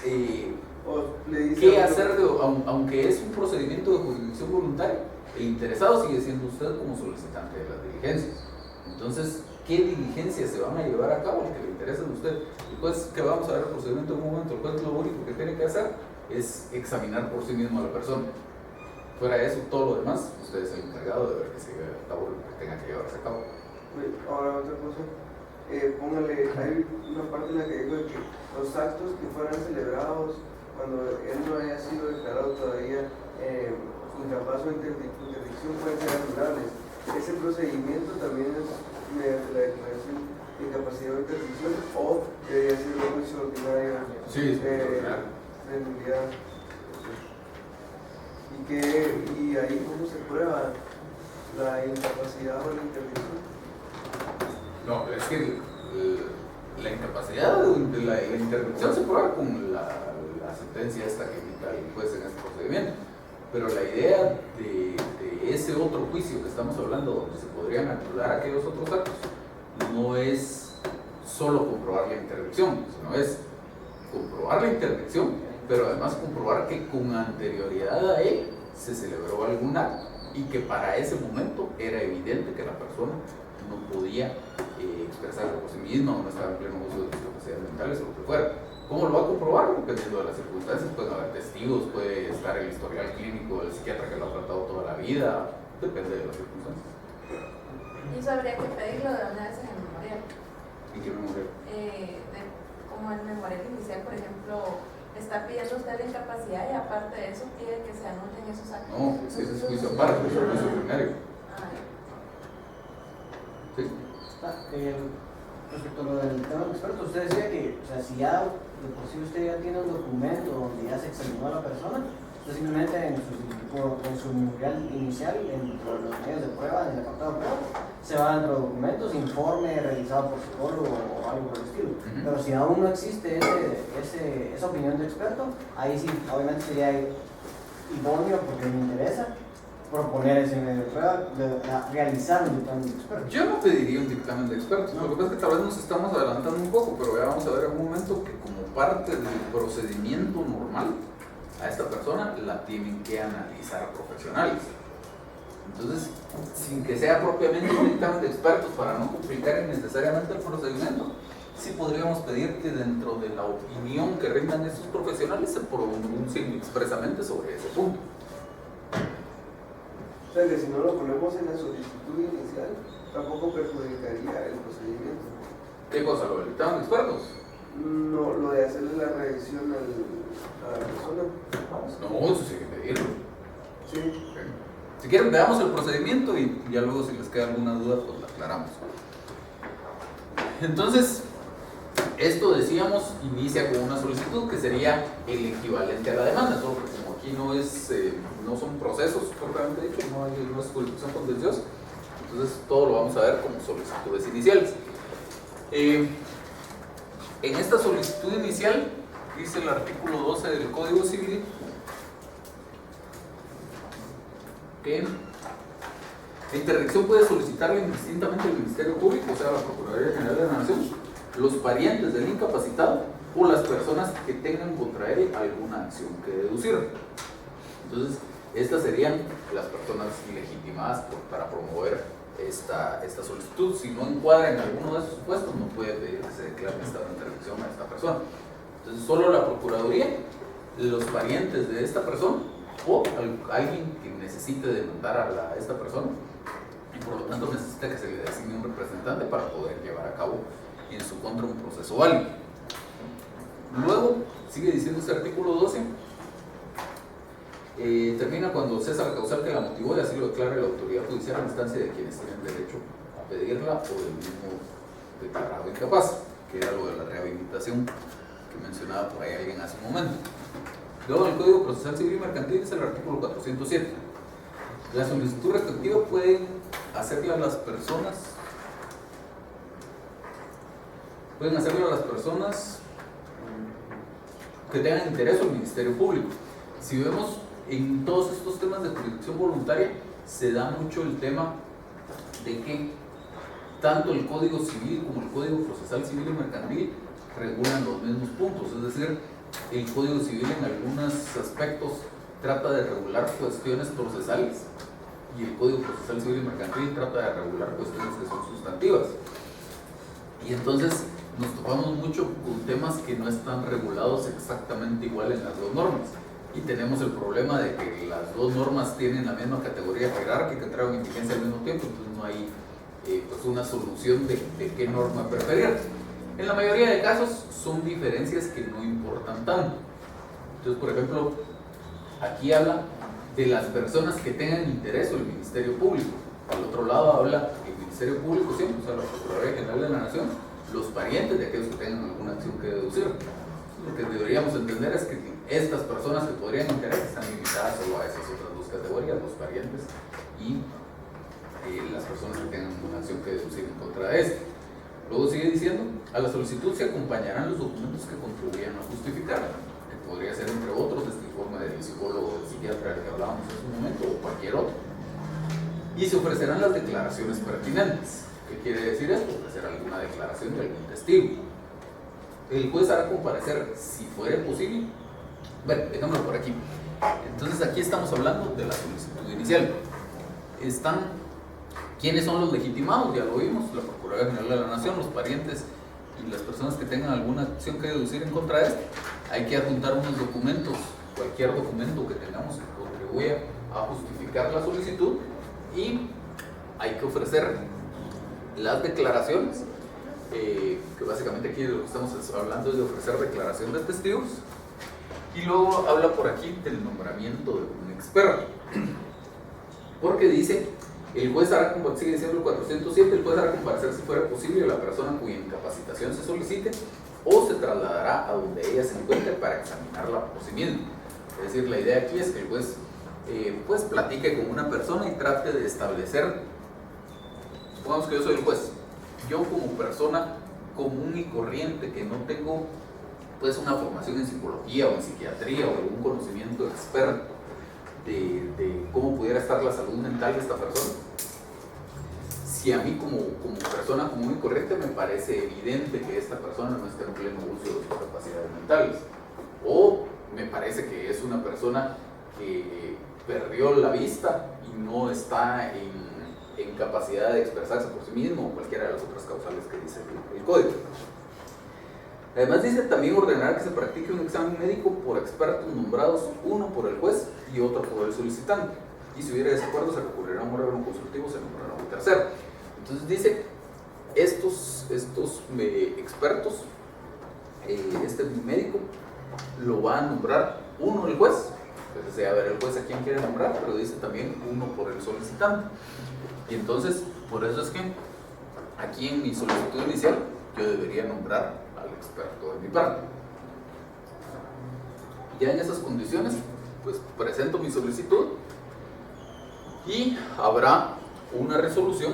¿O le dice qué hacer, aunque es un procedimiento de jurisdicción voluntaria, el interesado sigue siendo usted como solicitante de las diligencias. Entonces, ¿qué diligencias se van a llevar a cabo? Lo que le interesa a usted. El juez, que vamos a ver el procedimiento en un momento, el juez lo único que tiene que hacer es examinar por sí mismo a la persona. Fuera de eso, todo lo demás, usted es el encargado de ver que se lleve a cabo lo que tenga que llevarse a cabo. Ahora otra cosa, póngale, hay una parte en la que digo que los actos que fueran celebrados cuando él no haya sido declarado todavía incapaz o interdicción pueden ser anulables. Ese procedimiento también es mediante la declaración de incapacidad o interdicción, o debería ser un juicio ordinario de nulidad. Y ahí cómo se prueba la incapacidad o la interdicción. No, es que la incapacidad de la interdicción se prueba con la sentencia esta que emita el juez en este procedimiento. Pero la idea de ese otro juicio que estamos hablando, donde se podrían anular aquellos otros actos, no es solo comprobar la interdicción, sino es comprobar la interdicción, pero además comprobar que con anterioridad a él se celebró algún acto y que para ese momento era evidente que la persona no podía expresarse por sí misma o no estaba en pleno uso de sus capacidades mentales o lo que fuera. ¿Cómo lo va a comprobar? Dependiendo de las circunstancias, pueden haber testigos, puede estar el historial clínico del psiquiatra que lo ha tratado toda la vida, depende de las circunstancias. Y eso habría que pedirlo de una vez en el memorial. ¿En qué memorial? Como el memorial inicial, por ejemplo, está pidiendo usted la incapacidad y aparte de eso pide que se anoten esos actos. No, ese es juicio aparte, es juicio primario. Sí. Respecto a lo del tema del experto, usted decía que, o sea, si ya de por sí usted ya tiene un documento donde ya se examinó a la persona, usted simplemente en su memorial inicial, en los medios de prueba, en el apartado de prueba, se va dentro de documentos, informe realizado por psicólogo o algo por el estilo. Pero si aún no existe esa opinión de experto, ahí sí, obviamente sería idóneo, porque me interesa, proponer ese medio de prueba, realizar un dictamen de expertos. Yo no pediría un dictamen de expertos, lo que pasa es que tal vez nos estamos adelantando un poco, pero ya vamos a ver en un momento que como parte del procedimiento normal, a esta persona la tienen que analizar profesionales. Entonces, sin que sea propiamente un dictamen de expertos para no complicar innecesariamente el procedimiento, sí podríamos pedir que dentro de la opinión que rindan estos profesionales se pronuncien expresamente sobre ese punto. O sea que si no lo ponemos en la solicitud inicial, tampoco perjudicaría el procedimiento. ¿Qué cosa? ¿Lo del dictamen de expertos? No, lo de hacerle la revisión a la persona. No, eso sí hay que pedirlo. Sí. Okay. Si quieren, veamos el procedimiento y ya luego si les queda alguna duda, pues la aclaramos. Entonces, esto decíamos, inicia con una solicitud que sería el equivalente a la demanda, solo que como aquí no son procesos propiamente dicho, no es jurisdicción contenciosa, entonces todo lo vamos a ver como solicitudes iniciales. En esta solicitud inicial, dice el artículo 12 del Código Civil que la interdicción puede solicitarle indistintamente al Ministerio Público, o sea, la Procuraduría General de la Nación, los parientes del incapacitado o las personas que tengan contra él alguna acción que deducir. Entonces, estas serían las personas legitimadas para promover esta solicitud. Si no encuadra en alguno de esos supuestos, no puede pedir que se declare estado de interdicción a esta persona. Entonces, solo la Procuraduría, los parientes de esta persona o alguien que necesite demandar a esta persona y por lo tanto necesita que se le designe un representante para poder llevar a cabo en su contra un proceso válido. Luego, sigue diciendo este artículo 12, termina cuando cesa la causal que la motivó y así lo declara la autoridad judicial en instancia de quienes tienen derecho a pedirla o del mismo declarado incapaz, que era lo de la rehabilitación que mencionaba por ahí alguien hace un momento. Luego, en el Código Procesal Civil y Mercantil es el artículo 407. La solicitud respectiva pueden hacerla a las personas que tengan interés al Ministerio Público. Si vemos en todos estos temas de jurisdicción voluntaria, se da mucho el tema de que tanto el Código Civil como el Código Procesal Civil y Mercantil regulan los mismos puntos, es decir, el Código Civil en algunos aspectos trata de regular cuestiones procesales y el Código Procesal Civil y Mercantil trata de regular cuestiones que son sustantivas. Y entonces nos topamos mucho con temas que no están regulados exactamente igual en las dos normas. Y tenemos el problema de que las dos normas tienen la misma categoría jerárquica, traen en vigencia al mismo tiempo, entonces no hay pues una solución de qué norma preferir. En la mayoría de casos son diferencias que no importan tanto. Entonces, por ejemplo, aquí habla de las personas que tengan interés o el Ministerio Público. Al otro lado habla el Ministerio Público siempre, o sea, la Procuraduría General de la Nación, los parientes de aquellos que tengan alguna acción que deducir. Lo que deberíamos entender es que estas personas que podrían interesar están limitadas solo a esas otras dos categorías, los parientes y las personas que tengan una acción que deducir en contra de este. Luego sigue diciendo, a la solicitud se acompañarán los documentos que contribuyan a justificarla, que podría ser entre otros este informe del psicólogo o del psiquiatra del que hablábamos en su momento o cualquier otro. Y se ofrecerán las declaraciones pertinentes. ¿Qué quiere decir esto? Ofrecer alguna declaración de algún testigo. El juez hará comparecer, si fuere posible. Bueno, dejémoslo por aquí. Entonces aquí estamos hablando de la solicitud inicial. ¿Quiénes son los legitimados? Ya lo vimos, la Procuraduría General de la Nación, los parientes y las personas que tengan alguna acción que deducir en contra de este. Hay que adjuntar unos documentos, cualquier documento que tengamos que contribuya a justificar la solicitud, y hay que ofrecer las declaraciones, que básicamente aquí de lo que estamos hablando es de ofrecer declaración de testigos, y luego habla por aquí del nombramiento de un experto, porque dice, el juez hará, sigue diciendo el 407, el juez hará comparecer si fuera posible a la persona cuya incapacitación se solicite o se trasladará a donde ella se encuentre para examinarla por sí misma. Es decir, la idea aquí es que el juez pues platique con una persona y trate de establecer, supongamos que yo soy el juez, yo como persona común y corriente que no tengo pues una formación en psicología o en psiquiatría o algún conocimiento experto de cómo pudiera estar la salud mental de esta persona, si a mí como persona común y corriente me parece evidente que esta persona no está en pleno uso de sus capacidades mentales, o me parece que es una persona que perdió la vista y no está en capacidad de expresarse por sí mismo, o cualquiera de las otras causales que dice el código. Además dice también ordenar que se practique un examen médico por expertos nombrados, uno por el juez y otro por el solicitante, y si hubiera desacuerdo se recurrirá a un órgano consultivo, se nombrará un tercero. Entonces dice, estos expertos, este médico lo va a nombrar uno el juez, entonces a ver el juez a quién quiere nombrar, pero dice también uno por el solicitante. Y entonces, por eso es que aquí en mi solicitud inicial yo debería nombrar al experto de mi parte. Ya en esas condiciones, pues presento mi solicitud y habrá una resolución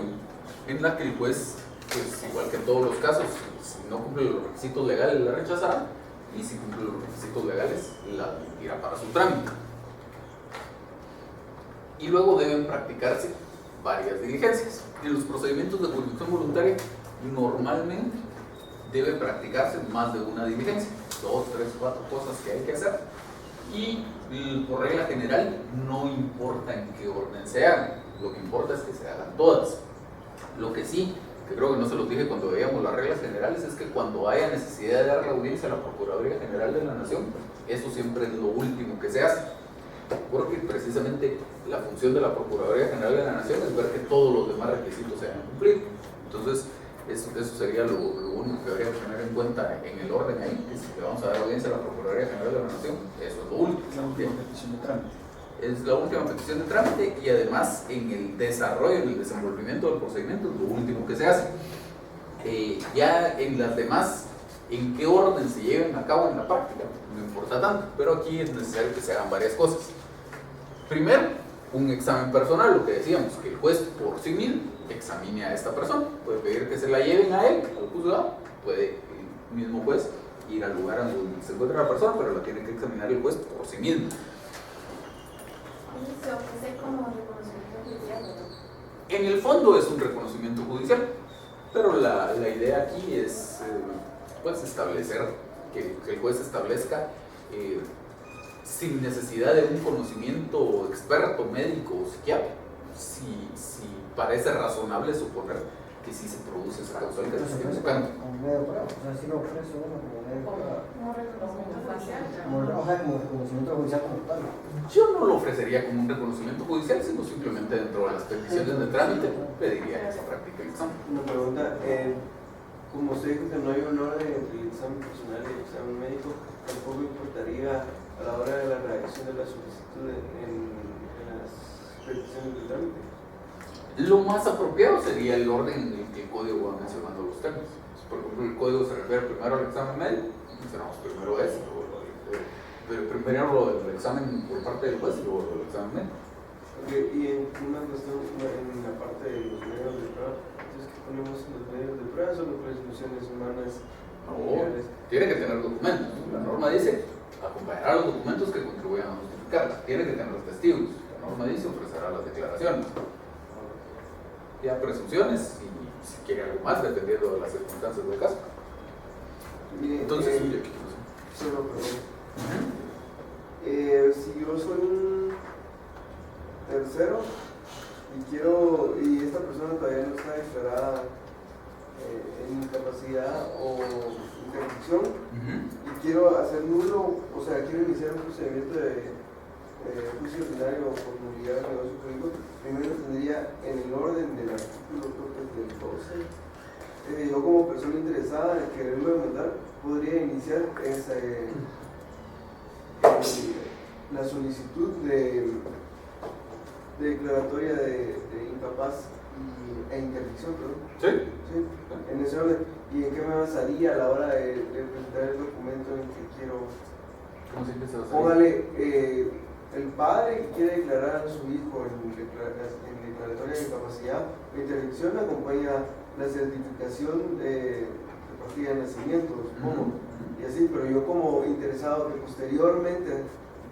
en la que el juez, pues igual que en todos los casos, si no cumple los requisitos legales la rechazará, y si cumple los requisitos legales, la admitirá para su trámite. Y luego deben practicarse varias diligencias. En los procedimientos de jurisdicción voluntaria, normalmente debe practicarse más de una diligencia, 2, 3, 4 cosas que hay que hacer, y por regla general no importa en qué orden se hagan, lo que importa es que se hagan todas. Lo que sí, que creo que no se los dije cuando veíamos las reglas generales, es que cuando haya necesidad de dar la audiencia a la Procuraduría General de la Nación, eso siempre es lo último que se hace, porque precisamente la función de la Procuraduría General de la Nación es ver que todos los demás requisitos se hayan cumplido. Entonces, eso sería lo único que habría que tener en cuenta en el orden ahí, que si le vamos a dar audiencia a la Procuraduría General de la Nación, eso es lo último. La última petición de trámite. Es la última petición de trámite y además en el desarrollo, en el desenvolvimiento del procedimiento es lo último que se hace. Ya en las demás, en qué orden se lleven a cabo en la práctica, no importa tanto, pero aquí es necesario que se hagan varias cosas. Primero, un examen personal, lo que decíamos, que el juez por sí mismo examine a esta persona, puede pedir que se la lleven a él, al juzgado, puede el mismo juez ir al lugar donde se encuentra la persona, pero la tiene que examinar el juez por sí mismo. Se ofrece como reconocimiento judicial, ¿no? En el fondo es un reconocimiento judicial, pero la idea aquí es pues establecer, que el juez establezca sin necesidad de un conocimiento experto, médico o psiquiatra, si parece razonable suponer que sí se produce esa causal que se está buscando. Como medio de prueba, o sea, sí lo ofrece uno como medio de prueba. Como reconocimiento facial. Como reconocimiento judicial como tal. Yo no lo ofrecería como un reconocimiento judicial, sino simplemente dentro de las peticiones de trámite pediría que se practique el examen. Una pregunta, como usted dijo que no hay un orden entre el examen personal y el examen médico, ¿tampoco importaría a la hora de la redacción de la solicitud en las peticiones de trámite? Lo más apropiado sería el orden en el que el código va mencionando los temas. Por ejemplo, el código se refiere primero al examen médico, mencionamos primero eso, pero primero el examen por parte del juez y luego el examen médico. Okay, y en una cuestión, en la parte de los medios de prueba, entonces, ¿qué ponemos en los medios de prueba? ¿Solo presunciones humanas? No, tiene que tener documentos. La norma dice acompañará los documentos que contribuyan a justificarla. Tiene que tener testigos. La norma dice ofrecerá las declaraciones. Ya presunciones y si quiere algo más, dependiendo de las circunstancias del caso. Entonces, solo perdón. Si yo soy un tercero y esta persona todavía no está declarada en incapacidad o interdicción y quiero hacer nulo, o sea, quiero iniciar un procedimiento de juicio ordinario por nulidad del negocio público, primero tendría en el orden del artículo del 12, yo como persona interesada en quererlo demandar, podría iniciar la solicitud de declaratoria de incapaz e interdicción, ¿no? Sí. Sí, en ese orden. ¿Y en qué me basaría a la hora de presentar el documento en el que quiero? ¿Cómo se empieza a hacer? Póngale, el padre que quiere declarar a su hijo en declaratoria de incapacidad o interdicción acompaña la certificación de partida de nacimiento, supongo, y así, pero yo como interesado que posteriormente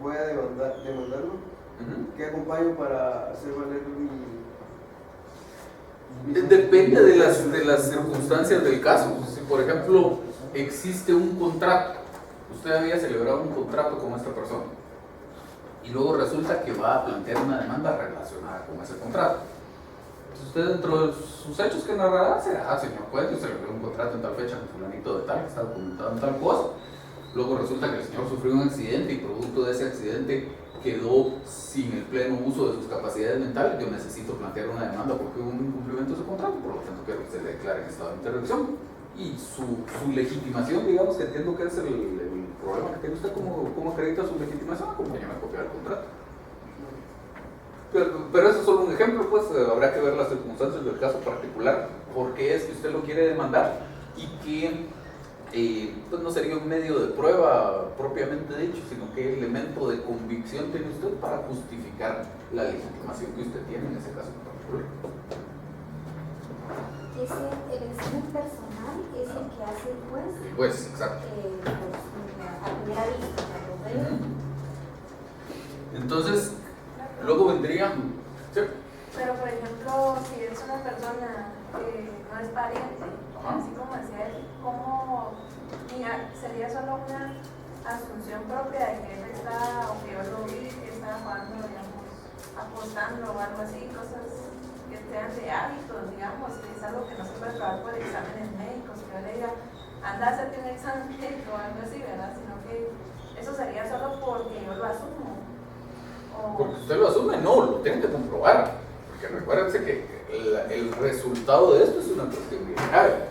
voy a demandarlo, ¿qué acompaño para hacer valer mi Depende de las circunstancias del caso. Si por ejemplo existe un contrato, usted había celebrado un contrato con esta persona y luego resulta que va a plantear una demanda relacionada con ese contrato. Entonces usted dentro de sus hechos que narrará será, señor juez, yo celebré un contrato en tal fecha con fulanito de tal, que está documentado en tal cosa. Luego resulta que el señor sufrió un accidente y producto de ese accidente quedó sin el pleno uso de sus capacidades mentales. Yo necesito plantear una demanda porque hubo un incumplimiento de su contrato, por lo tanto quiero que se le declare en estado de interdicción. Y su legitimación, digamos que entiendo que es el problema que tiene usted, ¿cómo acredita su legitimación? Acompáñame a copiar el contrato. Pero eso es solo un ejemplo, pues habrá que ver las circunstancias del caso particular, por qué es que usted lo quiere demandar y que pues no sería un medio de prueba propiamente dicho, sino qué elemento de convicción tiene usted para justificar la legitimación que usted tiene en ese caso en particular. El examen personal es el que hace el juez. El juez, exacto. primera vista, ¿verdad? Entonces, luego vendría... ¿sí? Pero por ejemplo, si es una persona que no es pariente, así como decía él, ¿cómo sería solo una asunción propia de que él está, o que yo lo vi, que está jugando, digamos, apostando o algo así, cosas que sean de hábitos, digamos, que es algo que no se puede probar por exámenes médicos, que yo le diga, anda a hacerte un examen médico o algo así, ¿verdad? Sino que eso sería solo porque yo lo asumo. Porque usted lo asume, no, lo tiene que comprobar. Porque recuérdense que el resultado de esto es una cuestión grave.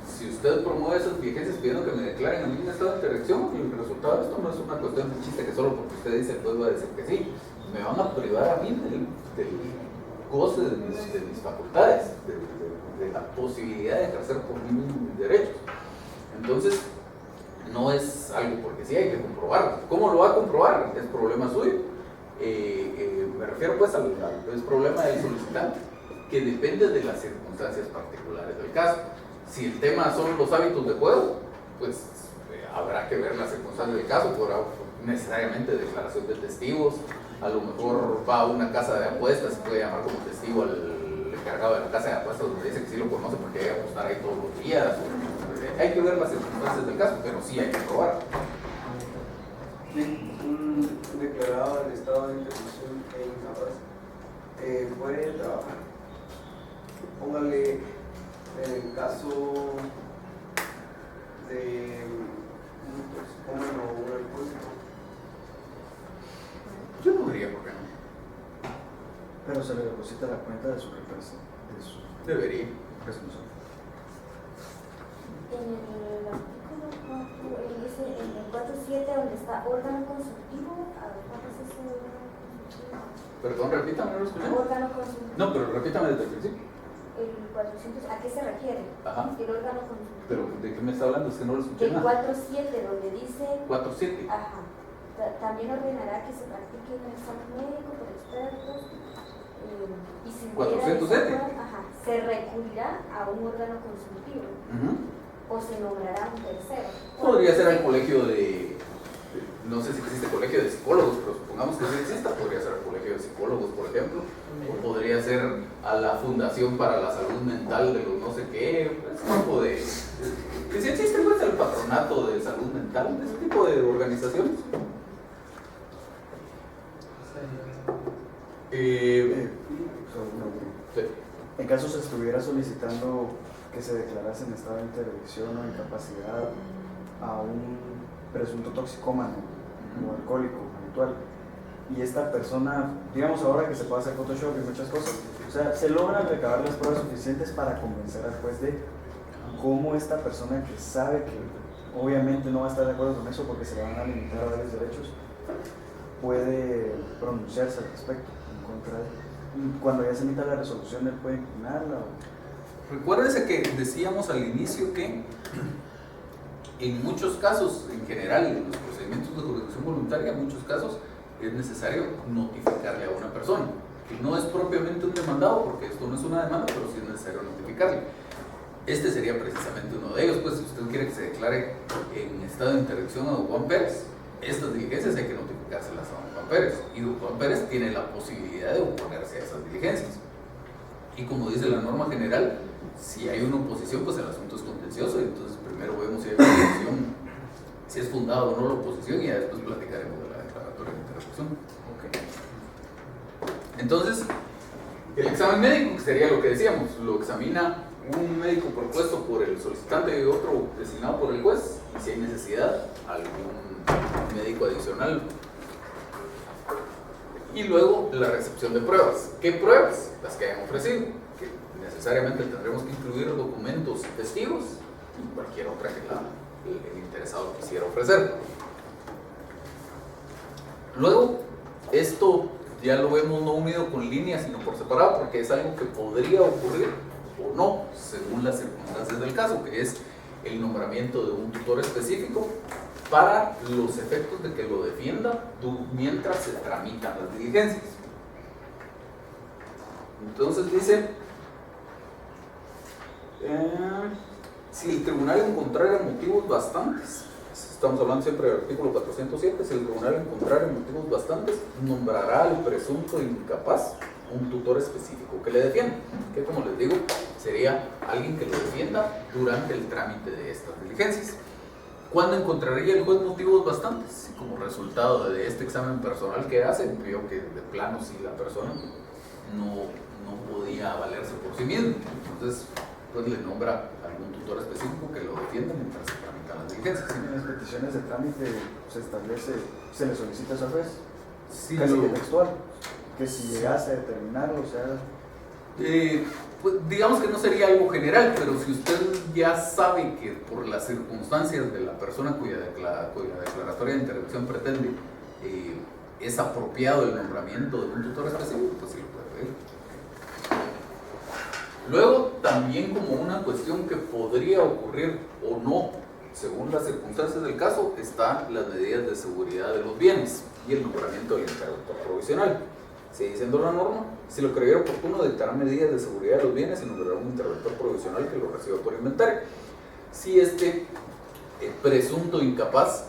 Si usted promueve esas vigencias pidiendo que me declaren a mí un estado de interacción, el resultado de esto no es una cuestión de chiste que solo porque usted dice, pues va a decir que sí. Me van a privar a mí del goce de mis facultades, de la posibilidad de ejercer por mí mis derechos. Entonces, no es algo porque sí, hay que comprobarlo. ¿Cómo lo va a comprobar? Es problema suyo. Me refiero pues al problema del solicitante, que depende de las circunstancias particulares del caso. Si el tema son los hábitos de juego, pues habrá que ver las circunstancias del caso, por necesariamente declaración de testigos. A lo mejor va a una casa de apuestas, se puede llamar como testigo al encargado de la casa de apuestas, donde dice que sí lo conoce porque hay que apostar ahí todos los días. Hay que ver las circunstancias del caso, pero sí hay que probar. Un declarado del estado de intervención e incapaz puede trabajar. Póngale en el caso de un toxicómano o un alcohólico. Yo no diría por qué no. Pero se le deposita la cuenta de su Debería. responsable. En el artículo 4, dice en el 4.7 donde está órgano consultivo, a ver, ¿cuál es ese órgano consultivo? Perdón, repítame, no lo escuché. Órgano consultivo. No, pero repítame desde el principio. El 400, ¿a qué se refiere? Ajá. El órgano consultivo. Pero ¿de qué me está hablando? Es que no lo escuché El nada. 4.7 donde dice... 4.7. Ajá. También ordenará que se practique un examen médico por expertos y si 407. se recurrirá a un órgano consultivo o se nombrará un tercero. Podría ser al colegio no sé si existe colegio de psicólogos, pero supongamos que sí exista, podría ser al colegio de psicólogos, por ejemplo, o podría ser a la Fundación para la Salud Mental de los no sé qué, ese tipo de... Que si existe pues el patronato de salud mental, ese tipo de organizaciones. Sí. En caso se estuviera solicitando que se declarase en estado de interdicción o incapacidad a un presunto toxicómano o alcohólico habitual, y esta persona, digamos ahora que se puede hacer Photoshop y muchas cosas, o sea, se logran recabar las pruebas suficientes para convencer al juez de cómo esta persona que sabe que obviamente no va a estar de acuerdo con eso porque se le van a limitar a varios derechos, puede pronunciarse al respecto en contra de... Cuando ya se emita la resolución, él puede impugnarla. Recuérdese que decíamos al inicio que en muchos casos, en general, en los procedimientos de jurisdicción voluntaria, en muchos casos es necesario notificarle a una persona, que no es propiamente un demandado, porque esto no es una demanda, pero sí es necesario notificarle. Este sería precisamente uno de ellos, pues si usted quiere que se declare en estado de interdicción a don Juan Pérez, estas diligencias hay que notificárselas a don Juan Pérez, y don Juan Pérez tiene la posibilidad de oponerse a esas diligencias. Y como dice la norma general, si hay una oposición, pues el asunto es contencioso, y entonces primero vemos si hay oposición, si es fundado o no la oposición, y ya después platicaremos de la declaratoria de interrupción. Entonces, el examen médico, que sería lo que decíamos, lo examina un médico propuesto por el solicitante y otro designado por el juez, y si hay necesidad, algún médico adicional. Y luego la recepción de pruebas. ¿Qué pruebas? Las que hayan ofrecido, que necesariamente tendremos que incluir documentos y testigos y cualquier otra que el interesado quisiera ofrecer. Luego, esto ya lo vemos no unido con líneas, sino por separado, porque es algo que podría ocurrir o no, según las circunstancias del caso, que es el nombramiento de un tutor específico para los efectos de que lo defienda mientras se tramitan las diligencias. Entonces dice, si el tribunal encontrara motivos bastantes, esa es estamos hablando siempre del artículo 407, si el tribunal encontrara motivos bastantes, nombrará al presunto incapaz un tutor específico que le defienda, que como les digo, sería alguien que lo defienda durante el trámite de estas diligencias. ¿Cuándo encontraría el juez motivos bastantes? Como resultado de este examen personal que hace, vio que de plano si la persona no podía valerse por sí misma, entonces pues le nombra algún tutor específico que lo defienda mientras se tramitan las diligencias. En las peticiones de trámite se establece, se le solicita a esa juez, Sí, casi que textual, que si llegase a determinarlo, o sea... pues digamos que no sería algo general, pero si usted ya sabe que por las circunstancias de la persona cuya declaratoria de intervención pretende es apropiado el nombramiento de un tutor específico, pues sí lo puede pedir. Luego, también como una cuestión que podría ocurrir o no, según las circunstancias del caso, están las medidas de seguridad de los bienes y el nombramiento del interventor provisional. Sigue diciendo la norma, si lo creyera oportuno, dictará medidas de seguridad de los bienes y nombrará un interventor provisional que lo reciba por inventario. Si este presunto incapaz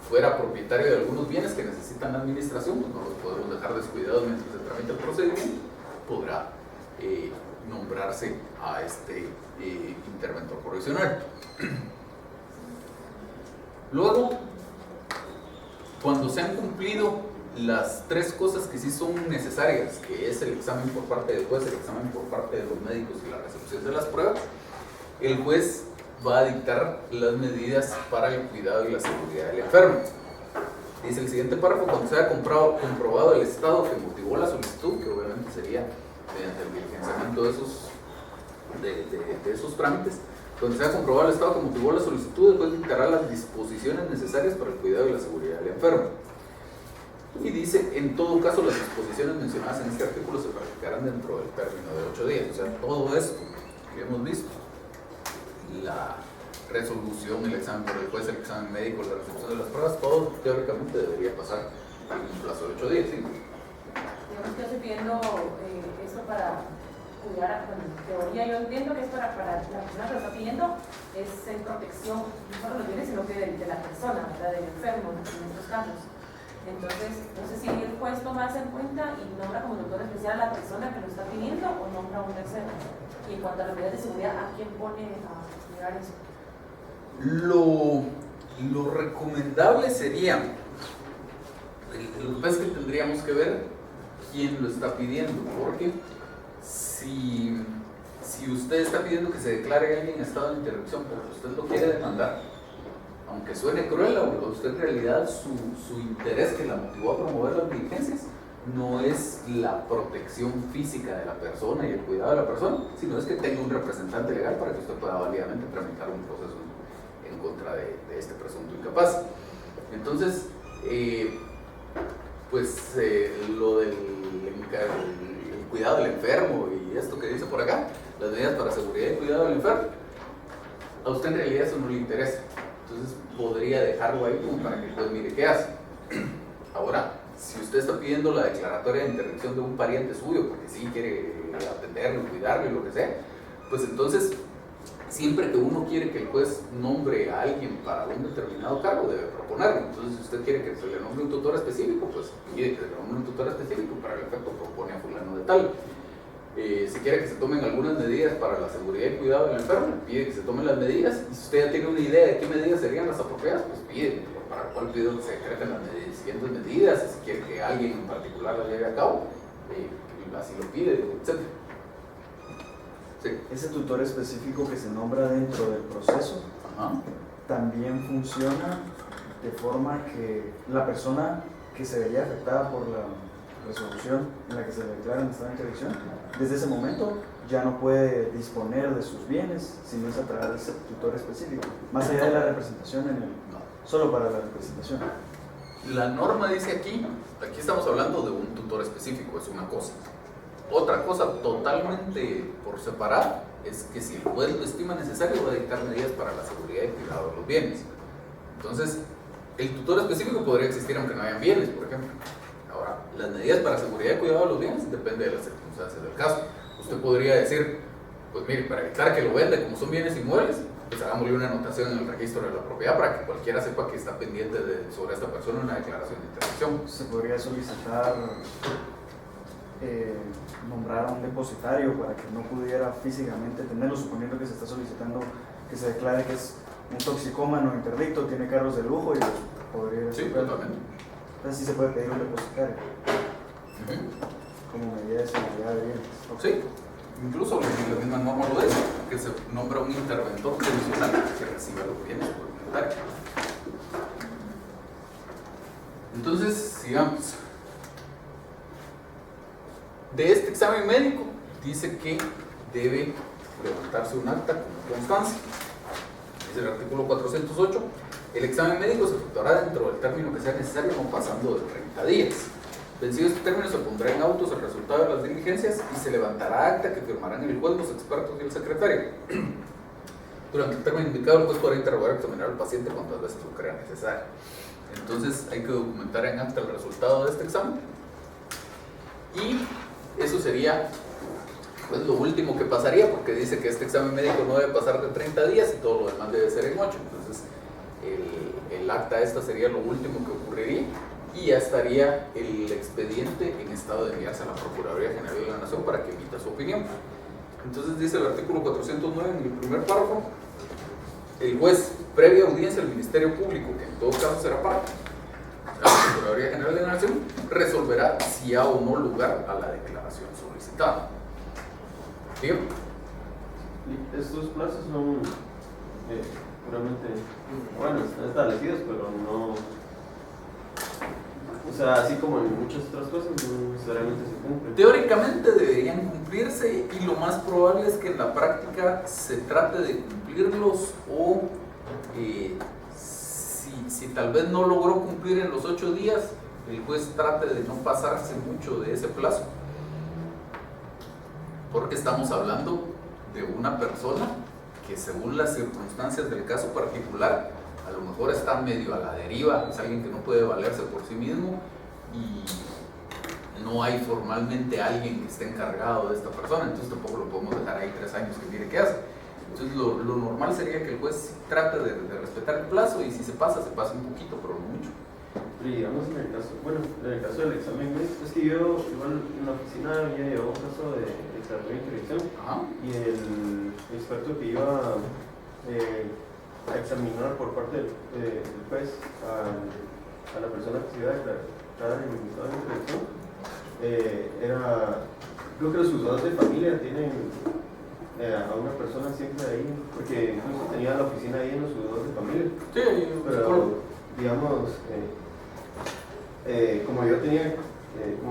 fuera propietario de algunos bienes que necesitan administración, pues no los podemos dejar descuidados mientras se tramita el procedimiento, podrá nombrarse a este interventor provisional. Luego, cuando se han cumplido las tres cosas que sí son necesarias, que es el examen por parte del juez, el examen por parte de los médicos y la recepción de las pruebas, el juez va a dictar las medidas para el cuidado y la seguridad del enfermo. Dice el siguiente párrafo: cuando se haya comprobado el estado que motivó la solicitud, que obviamente sería mediante el diligenciamiento de esos trámites, cuando se haya comprobado el estado que motivó la solicitud, el juez dictará las disposiciones necesarias para el cuidado y la seguridad del enfermo. Y dice, en todo caso, las disposiciones mencionadas en este artículo se practicarán dentro del término de 8 días. O sea, todo esto que hemos visto, la resolución, el examen por el juez, el examen médico, la recepción de las pruebas, todo teóricamente debería pasar en un plazo de 8 días, ¿sí? Digamos que yo estoy pidiendo esto para cuidar, bueno, en teoría yo entiendo que es para la persona que lo está pidiendo, es en protección, no solo de los bienes, sino que de la persona, ¿verdad? Del enfermo, en estos casos. Entonces, no sé si el juez toma eso en cuenta y nombra como doctor especial a la persona que lo está pidiendo o nombra a un tercero. Y en cuanto a las medidas de seguridad, ¿a quién pone a mirar eso? Lo recomendable sería, lo que pasa es que tendríamos que ver quién lo está pidiendo, porque si usted está pidiendo que se declare a alguien en estado de intervención porque usted lo quiere demandar, aunque suene cruel, usted en realidad su interés que la motivó a promover las diligencias no es la protección física de la persona y el cuidado de la persona, sino es que tenga un representante legal para que usted pueda válidamente tramitar un proceso en contra de este presunto incapaz. Entonces, lo del el cuidado del enfermo y esto que dice por acá, las medidas para seguridad y cuidado del enfermo, a usted en realidad eso no le interesa. Entonces podría dejarlo ahí como para que el juez mire qué hace. Ahora, si usted está pidiendo la declaratoria de intervención de un pariente suyo, porque sí quiere atenderlo, cuidarlo y lo que sea, pues entonces, siempre que uno quiere que el juez nombre a alguien para un determinado cargo, debe proponerlo. Entonces, si usted quiere que se le nombre un tutor específico, pues pide que se le nombre un tutor específico, para el efecto propone a fulano de tal. Si quiere que se tomen algunas medidas para la seguridad y cuidado del enfermo, pide que se tomen las medidas. Y si usted ya tiene una idea de qué medidas serían las apropiadas, pues pide para el cual pide que se decreten las siguientes medidas. Y si quiere que alguien en particular las lleve a cabo, así lo pide, etc. Sí. Ese tutor específico que se nombra dentro del proceso, también funciona de forma que la persona que se vería afectada por la resolución en la que se le declara en estado de interdicción, desde ese momento ya no puede disponer de sus bienes sino es a través de ese tutor específico, más allá de la representación solo para la representación. La norma dice aquí estamos hablando de un tutor específico, es una cosa. Otra cosa totalmente por separado es que si el juez lo estima necesario va a dictar medidas para la seguridad y cuidado de los bienes. Entonces, el tutor específico podría existir aunque no hayan bienes, por ejemplo. Ahora, las medidas para seguridad y cuidado de los bienes depende de las circunstancias del caso. Usted podría decir, pues mire, para evitar que lo venda, como son bienes inmuebles, pues hagámosle una anotación en el registro de la propiedad para que cualquiera sepa que está pendiente sobre esta persona una declaración de intervención. Se podría solicitar nombrar a un depositario para que no pudiera físicamente tenerlo, suponiendo que se está solicitando que se declare que es un toxicómano interdicto, tiene carros de lujo y los podría... Sí, totalmente. Entonces sí se puede pedir un depositario como medida de seguridad de bienes. Sí, incluso la misma norma lo dice, que se nombra un interventor provisional que reciba los bienes por inventario. Entonces, sigamos. De este examen médico dice que debe levantarse un acta con constancia. Dice el artículo 408, el examen médico se efectuará dentro del término que sea necesario, no pasando de 30 días. Vencido este término, se pondrá en autos el resultado de las diligencias y se levantará acta que firmarán el juez, los expertos y el secretario. Durante el término indicado, el juez podrá interrogar o examinar al paciente cuantas veces lo crea necesario. Entonces, hay que documentar en acta el resultado de este examen. Y eso sería pues lo último que pasaría, porque dice que este examen médico no debe pasar de 30 días y todo lo demás debe ser en 8. Entonces, el acta esta sería lo último que ocurriría. Y ya estaría el expediente en estado de enviarse a la Procuraduría General de la Nación para que emita su opinión. Entonces dice el artículo 409 en el primer párrafo, el juez, previa audiencia del Ministerio Público, que en todo caso será parte de la Procuraduría General de la Nación, resolverá si ha o no lugar a la declaración solicitada. ¿Bien? Estos plazos son puramente, bueno, están establecidos, pero no... O sea, así como en muchas otras cosas, no necesariamente se cumplen. Teóricamente deberían cumplirse y lo más probable es que en la práctica se trate de cumplirlos o si tal vez no logró cumplir en los 8 días, el juez trate de no pasarse mucho de ese plazo. Porque estamos hablando de una persona que según las circunstancias del caso particular, a lo mejor está medio a la deriva, es alguien que no puede valerse por sí mismo y no hay formalmente alguien que esté encargado de esta persona, entonces tampoco lo podemos dejar ahí 3 años que mire qué hace. Entonces lo normal sería que el juez trate de respetar el plazo y si se pasa un poquito, pero no mucho. Y digamos en el caso del examen médico, es que yo igual en la oficina había llevado un caso de examen de intervención y el experto que iba a examinar por parte del juez a la persona que se iba a declarar en el estado de intervención, creo que los juzgados de familia tienen a una persona siempre ahí, porque incluso tenía la oficina ahí en los juzgados de familia. Sí, pero digamos, como yo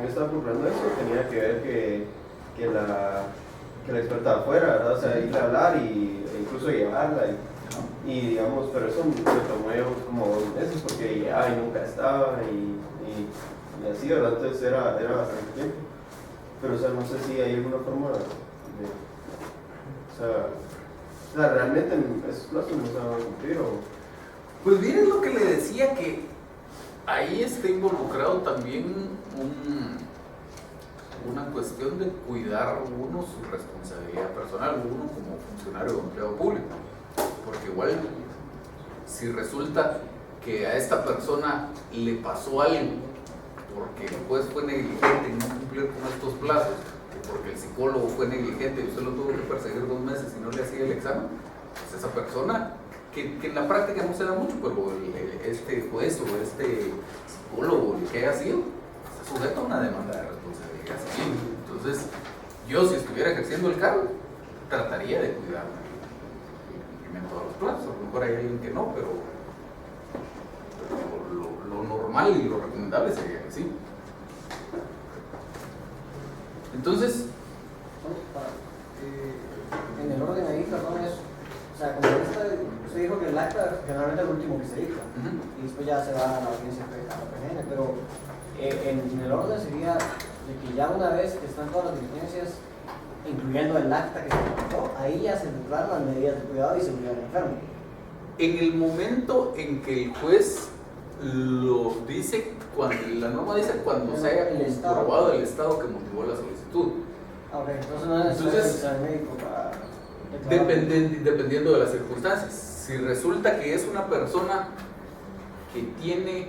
estaba procurando eso, tenía que ver que la experta fuera, ¿verdad? O sea, irle a hablar e incluso llevarla. Y digamos, pero eso me tomó como 2 meses porque llegaba y nunca estaba y así, ¿verdad? Entonces era bastante tiempo. Pero, o sea, no sé si hay alguna forma de... O sea, realmente en esos plazos no se van a cumplir o... Pues miren lo que le decía, que ahí está involucrado también una cuestión de cuidar uno su responsabilidad personal, uno como funcionario o empleado público. Porque igual, si resulta que a esta persona le pasó algo porque el juez fue negligente en no cumplir con estos plazos, o porque el psicólogo fue negligente y usted lo tuvo que perseguir 2 meses y no le hacía el examen, pues esa persona, que en la práctica no se da mucho, pero este juez o este psicólogo, el que haya sido, está sujeto a una demanda de responsabilidad civil. Entonces, yo si estuviera ejerciendo el cargo, trataría de cuidarme en todos los plazos. A lo mejor hay alguien que no, pero lo normal y lo recomendable sería que sí. Entonces, en el orden ahí, perdón, es, o sea, como usted dijo que el acta generalmente es el último que se dicta y después ya se va a la audiencia a la PGN, pero en el orden sería de que ya una vez que están todas las diligencias, incluyendo el acta que se levantó, ahí ya se declaran las medidas de cuidado y seguridad del enfermo. En el momento en que el juez lo dice, cuando la norma dice cuando se haya comprobado el estado que motivó la solicitud. Ok, entonces no es necesario el examen médico para... Dependiendo de las circunstancias. Si resulta que es una persona que tiene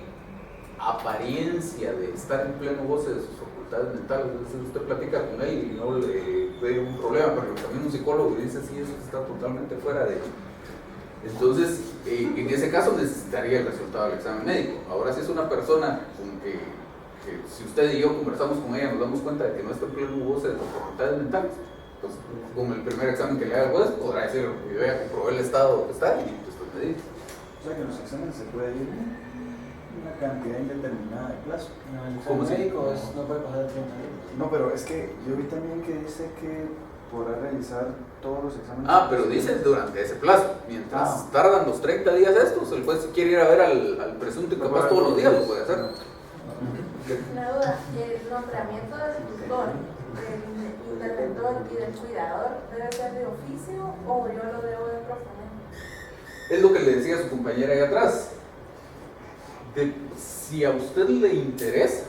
apariencia de estar en pleno goce de sus facultades mentales, entonces usted platica con él y no le ve un problema, pero también un psicólogo dice sí, eso está totalmente fuera de... Entonces, en ese caso necesitaría el resultado del examen médico. Ahora, si es una persona con que si usted y yo conversamos con ella, nos damos cuenta de que no está en pleno goce de sus facultades mentales, pues con el primer examen que le haga el juez podrá decir, yo ya comprobé el estado que está y pues me dice. O sea que en los exámenes se puede ir una cantidad indeterminada de plazo. No, el ¿Cómo examen si? médico no puede pasar de 30 días. No, pero es que yo vi también que dice que podrá realizar todos los exámenes. Ah, pero dice durante ese plazo. Mientras tardan los 30 días estos, el juez si quiere ir a ver al presunto incapaz todos los días lo puede hacer. Una duda, el nombramiento del tutor, del interventor y del cuidador debe ser de oficio o yo lo debo de proponer. Es lo que le decía a su compañera ahí atrás. Si a usted le interesa,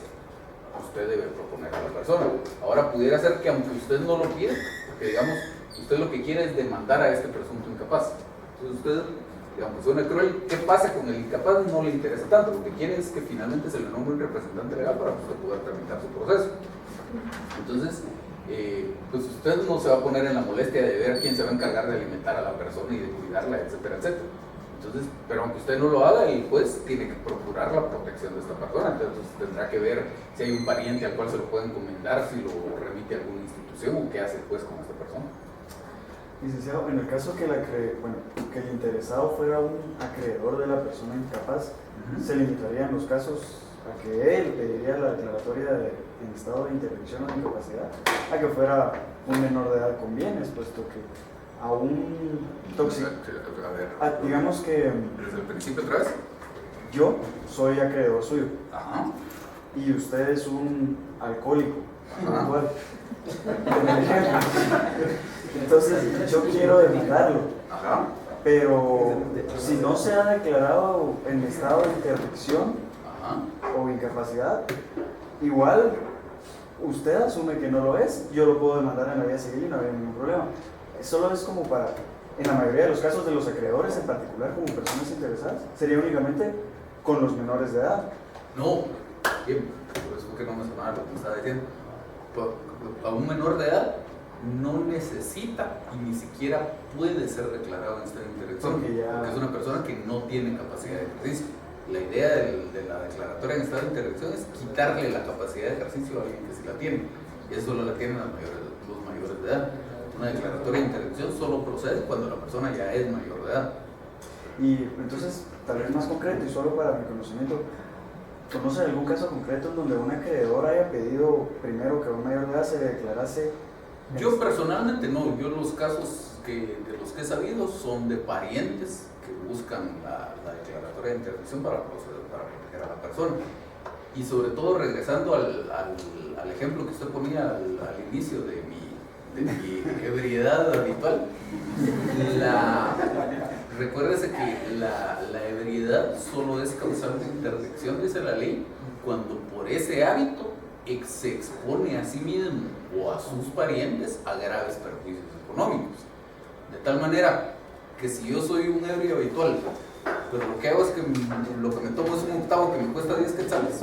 usted debe proponer a la persona. Ahora pudiera ser que aunque usted no lo pida, porque digamos, usted lo que quiere es demandar a este presunto incapaz. Entonces usted, digamos, suena cruel, ¿qué pasa con el incapaz? No le interesa tanto, lo que quiere es que finalmente se le nombre un representante legal para usted poder tramitar su proceso. Entonces, pues usted no se va a poner en la molestia de ver quién se va a encargar de alimentar a la persona y de cuidarla, etcétera, etcétera. Entonces, pero aunque usted no lo haga, el juez tiene que procurar la protección de esta persona. Entonces tendrá que ver si hay un pariente al cual se lo puede encomendar, si lo remite a alguna institución o qué hace el juez con esta persona. Licenciado, en el caso que que el interesado fuera un acreedor de la persona incapaz, ¿se limitarían los casos a que él pediría la declaratoria en estado de intervención o de incapacidad? A que fuera un menor de edad con bienes, puesto que a un tóxico. A ver, Digamos que desde el principio otra vez. yo soy acreedor suyo. Ajá. Y usted es un alcohólico. Ajá. Igual. En el ejemplo. Entonces yo quiero demandarlo. Ajá. Pero si no se ha declarado en estado de interdicción Ajá. o incapacidad, igual usted asume que no lo es, yo lo puedo demandar en la vía civil y no había ningún problema. Solo es como para, en la mayoría de los casos de los acreedores en particular como personas interesadas, sería únicamente con los menores de edad. No, bien, por eso que no me sonaba lo que estaba diciendo. A un menor de edad no necesita y ni siquiera puede ser declarado en esta interacción, porque es una persona que no tiene capacidad de ejercicio. La idea de la declaratoria en estado de interacción es quitarle la capacidad de ejercicio a alguien que sí la tiene, y eso solo la tienen los mayores de edad. Una declaratoria de interacción solo procede cuando la persona ya es mayor de edad. Y entonces, tal vez más concreto y solo para mi conocimiento, ¿conoce algún caso concreto en donde un acreedor haya pedido primero que a un mayor de edad se le declarase? Yo personalmente no, yo los casos de los que he sabido son de parientes que buscan la declaratoria de intervención para proteger a la persona. Y sobre todo, regresando al ejemplo que usted ponía al inicio de mi ebriedad habitual, recuérdese que la ebriedad solo es causal de interdicción, dice la ley, cuando por ese hábito se expone a sí mismo o a sus parientes a graves perjuicios económicos. De tal manera que si yo soy un ebrio habitual, pero lo que hago es que lo que me tomo es un octavo que me cuesta 10 quetzales,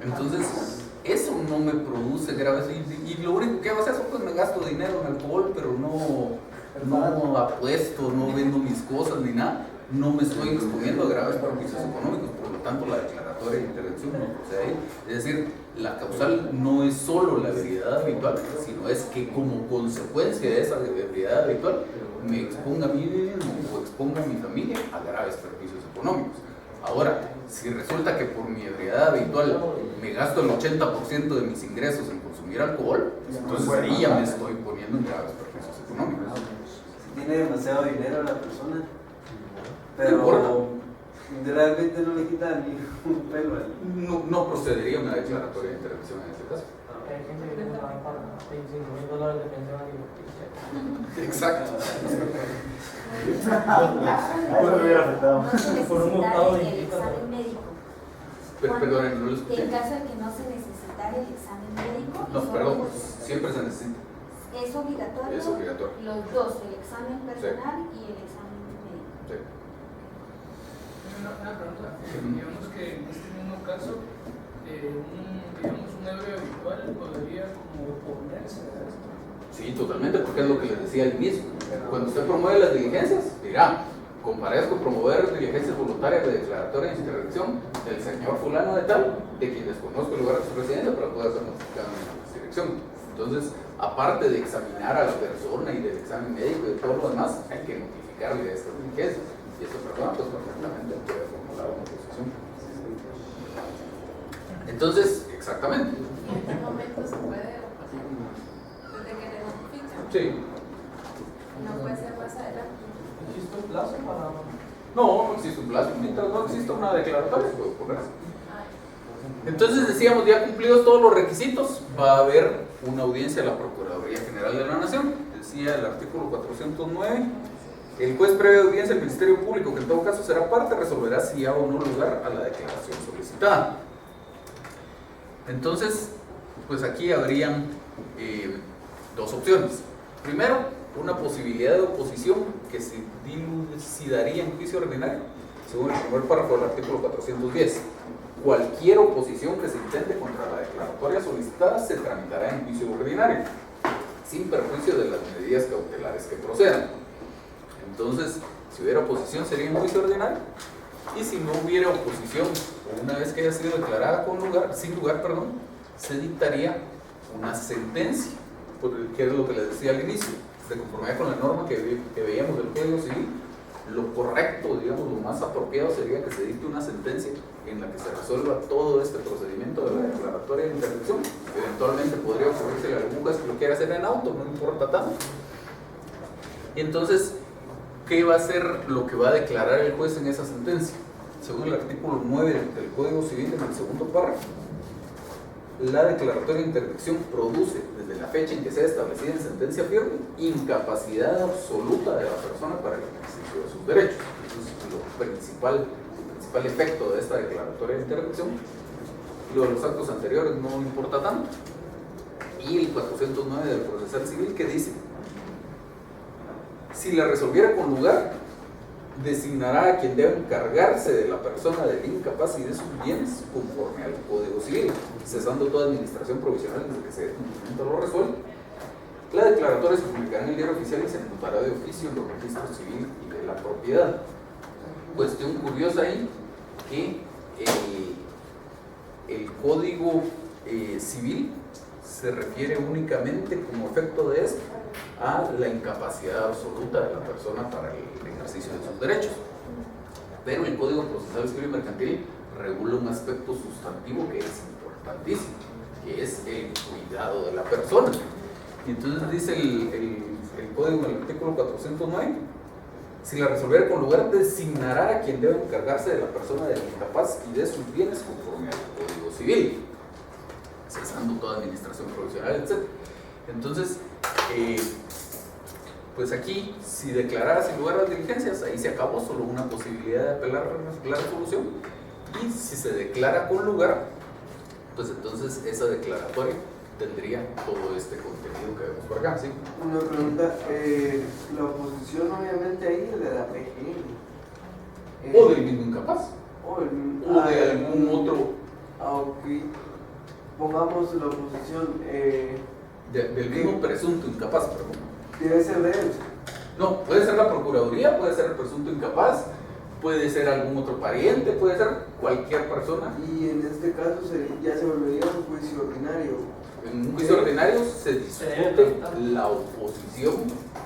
entonces eso no me produce graves, y lo único que hago es eso, pues me gasto dinero en alcohol, pero no apuesto, no vendo mis cosas ni nada, no me estoy exponiendo a graves perjuicios económicos, por lo tanto la declaratoria de intervención no procede ahí. Es decir, la causal no es solo la ebriedad habitual, sino es que como consecuencia de esa ebriedad habitual me exponga a mí mismo o exponga a mi familia a graves perjuicios económicos. Ahora, si resulta que por mi ebriedad habitual me gasto el 80% de mis ingresos en consumir alcohol, entonces ahí ya me estoy poniendo en graves perjuicios económicos. Si tiene demasiado dinero la persona, pero realmente no le quita ni un pelo al... No procedería una declaratoria de intervención en este caso. Hay gente que tiene para $25,000 de pensión alimenticia. Exacto. No me hubiera afectado. No se Por un octavo necesita de el examen médico. Perdón, no lo escuché. En caso de que no se necesitara el examen médico, No, perdón, siempre se necesita. es obligatorio. Es obligatorio. Los dos, el examen personal y el examen médico. Sí. Una pregunta, digamos que en este mismo caso, un ebrio habitual podría como oponerse a esto. Sí, totalmente, porque es lo que les decía al inicio. Cuando usted promueve las diligencias, dirá, comparezco promover diligencias voluntarias de declaratoria de interdicción del señor fulano de tal, de quien desconozco el lugar de su residencia, pero puede ser notificado en la dirección. Entonces, aparte de examinar a la persona y del examen médico y de todo lo demás, hay que notificarle de estas diligencias. Y esta persona, pues perfectamente puede formular una posición. Entonces, exactamente. ¿En qué momento se puede oponer? Desde que le notifican. Sí. No puede ser más adelante. ¿Existe un plazo para...? No existe un plazo. Mientras no exista una declaratoria, se puede oponerse. Entonces decíamos, ya cumplidos todos los requisitos, va a haber una audiencia a la Procuraduría General de la Nación. Decía el artículo 409, el juez previa audiencia del Ministerio Público, que en todo caso será parte, resolverá si ha o no lugar a la declaración solicitada. Entonces, pues aquí habrían dos opciones. Primero, una posibilidad de oposición que se dilucidaría en juicio ordinario, según el primer párrafo del artículo 410. Cualquier oposición que se intente contra la declaratoria solicitada se tramitará en juicio ordinario, sin perjuicio de las medidas cautelares que procedan. Entonces, si hubiera oposición sería en juicio ordinario, y si no hubiera oposición, una vez que haya sido declarada sin lugar, se dictaría una sentencia, que es lo que les decía al inicio, de conformidad con la norma que veíamos del Código Civil. Lo correcto, digamos, lo más apropiado sería que se dicte una sentencia en la que se resuelva todo este procedimiento de la declaratoria de interdicción. Eventualmente podría ocurrirse algún juez que lo quiera hacer en auto, no importa tanto. Y entonces, ¿qué va a ser lo que va a declarar el juez en esa sentencia? Según el artículo 9 del Código Civil, en el segundo párrafo, la declaratoria de interdicción produce, desde la fecha en que sea establecida en sentencia firme, incapacidad absoluta de la persona para el ejercicio de sus derechos. Entonces, el principal efecto de esta declaratoria de interdicción, lo de los actos anteriores no importa tanto. Y el 409 del Procesal Civil, que dice: si la resolviera con lugar, designará a quien debe encargarse de la persona del incapaz y de sus bienes conforme al Código Civil, cesando toda administración provisional desde que se dé cumplimiento a lo resuelto. La declaratoria se publicará en el Diario Oficial y se ejecutará de oficio en los registros civil y de la propiedad. Cuestión curiosa ahí, que el Código Civil se refiere únicamente como efecto de esto a la incapacidad absoluta de la persona para el ejercicio de sus derechos. Pero el Código Procesal Civil y Mercantil regula un aspecto sustantivo que es importantísimo, que es el cuidado de la persona. Y entonces dice el Código en el artículo 409, si la resolviera con lugar, designará a quien debe encargarse de la persona del incapaz y de sus bienes conforme al Código Civil, cesando toda administración provisional, etc. Entonces, pues aquí, si declarara sin lugar a las diligencias, ahí se acabó, solo una posibilidad de apelar la resolución. Y si se declara con lugar, pues entonces esa declaratoria tendría todo este contenido que vemos por acá, ¿sí? Una pregunta, la oposición obviamente ahí es de la PGN. O del mismo incapaz. O de algún otro. Ok. Pongamos la oposición. Del mismo presunto incapaz, perdón. Debe ser de él. No, puede ser la Procuraduría, puede ser el presunto incapaz, puede ser algún otro pariente, puede ser cualquier persona. Y en este caso ya se volvería un juicio ordinario. En un juicio ordinario se discute la oposición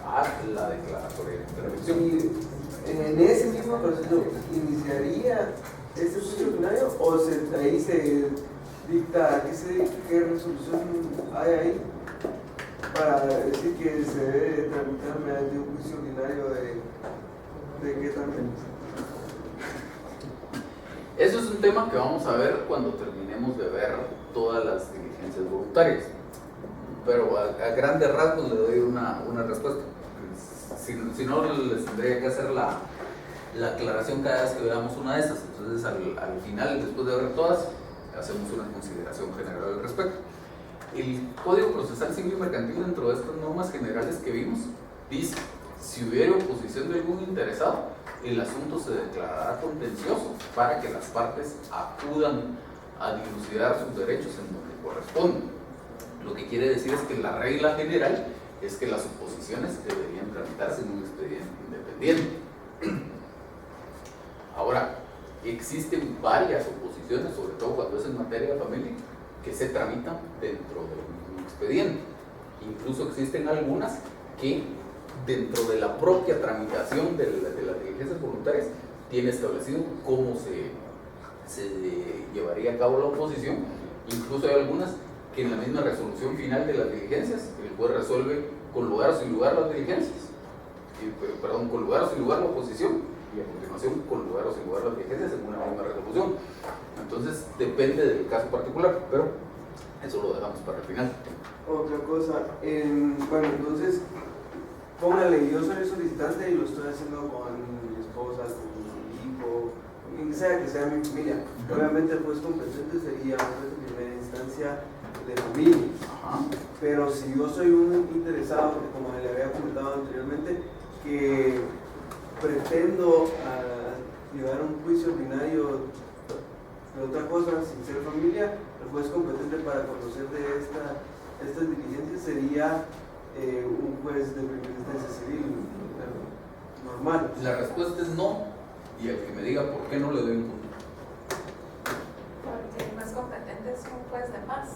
a la declaratoria de interdicción. Y en ese mismo proceso, ¿iniciaría este juicio ordinario o ahí se dicta qué resolución hay ahí para decir que se debe tramitar mediante un juicio ordinario de qué también? Eso es un tema que vamos a ver cuando terminemos de ver todas las diligencias voluntarias. Pero a grandes rasgos le doy una respuesta. Si no, les tendría que hacer la aclaración cada vez que veamos una de esas. Entonces, al final, después de ver todas, hacemos una consideración general al respecto. El Código Procesal Civil y Mercantil, dentro de estas normas generales que vimos, dice: si hubiera oposición de algún interesado, el asunto se declarará contencioso para que las partes acudan a dilucidar sus derechos en donde corresponde. Lo que quiere decir es que la regla general es que las oposiciones deberían tramitarse en un expediente independiente. Ahora, existen varias oposiciones, sobre todo cuando es en materia de familia, que se tramitan dentro de un expediente. Incluso existen algunas que dentro de la propia tramitación de las diligencias voluntarias tiene establecido cómo se llevaría a cabo la oposición. Incluso hay algunas que en la misma resolución final de las diligencias el juez resuelve con lugar o sin lugar las diligencias, con lugar o sin lugar la oposición, y a continuación con lugar o sin lugar las diligencias en una misma resolución. Entonces depende del caso particular, pero eso lo dejamos para el final. Otra cosa, bueno, entonces póngale, yo soy el solicitante y lo estoy haciendo con mi esposa, con mi hijo, quien sea que sea mi familia. Obviamente el juez competente sería un juez de primera instancia de familia. Pero si yo soy un interesado, que como le había comentado anteriormente, que pretendo llevar un juicio ordinario de otra cosa sin ser familia, el juez competente para conocer de estas diligencias sería un juez de primera instancia civil normal. La respuesta es no, y el que me diga por qué no le doy un punto. Porque el más competente es un juez de paz.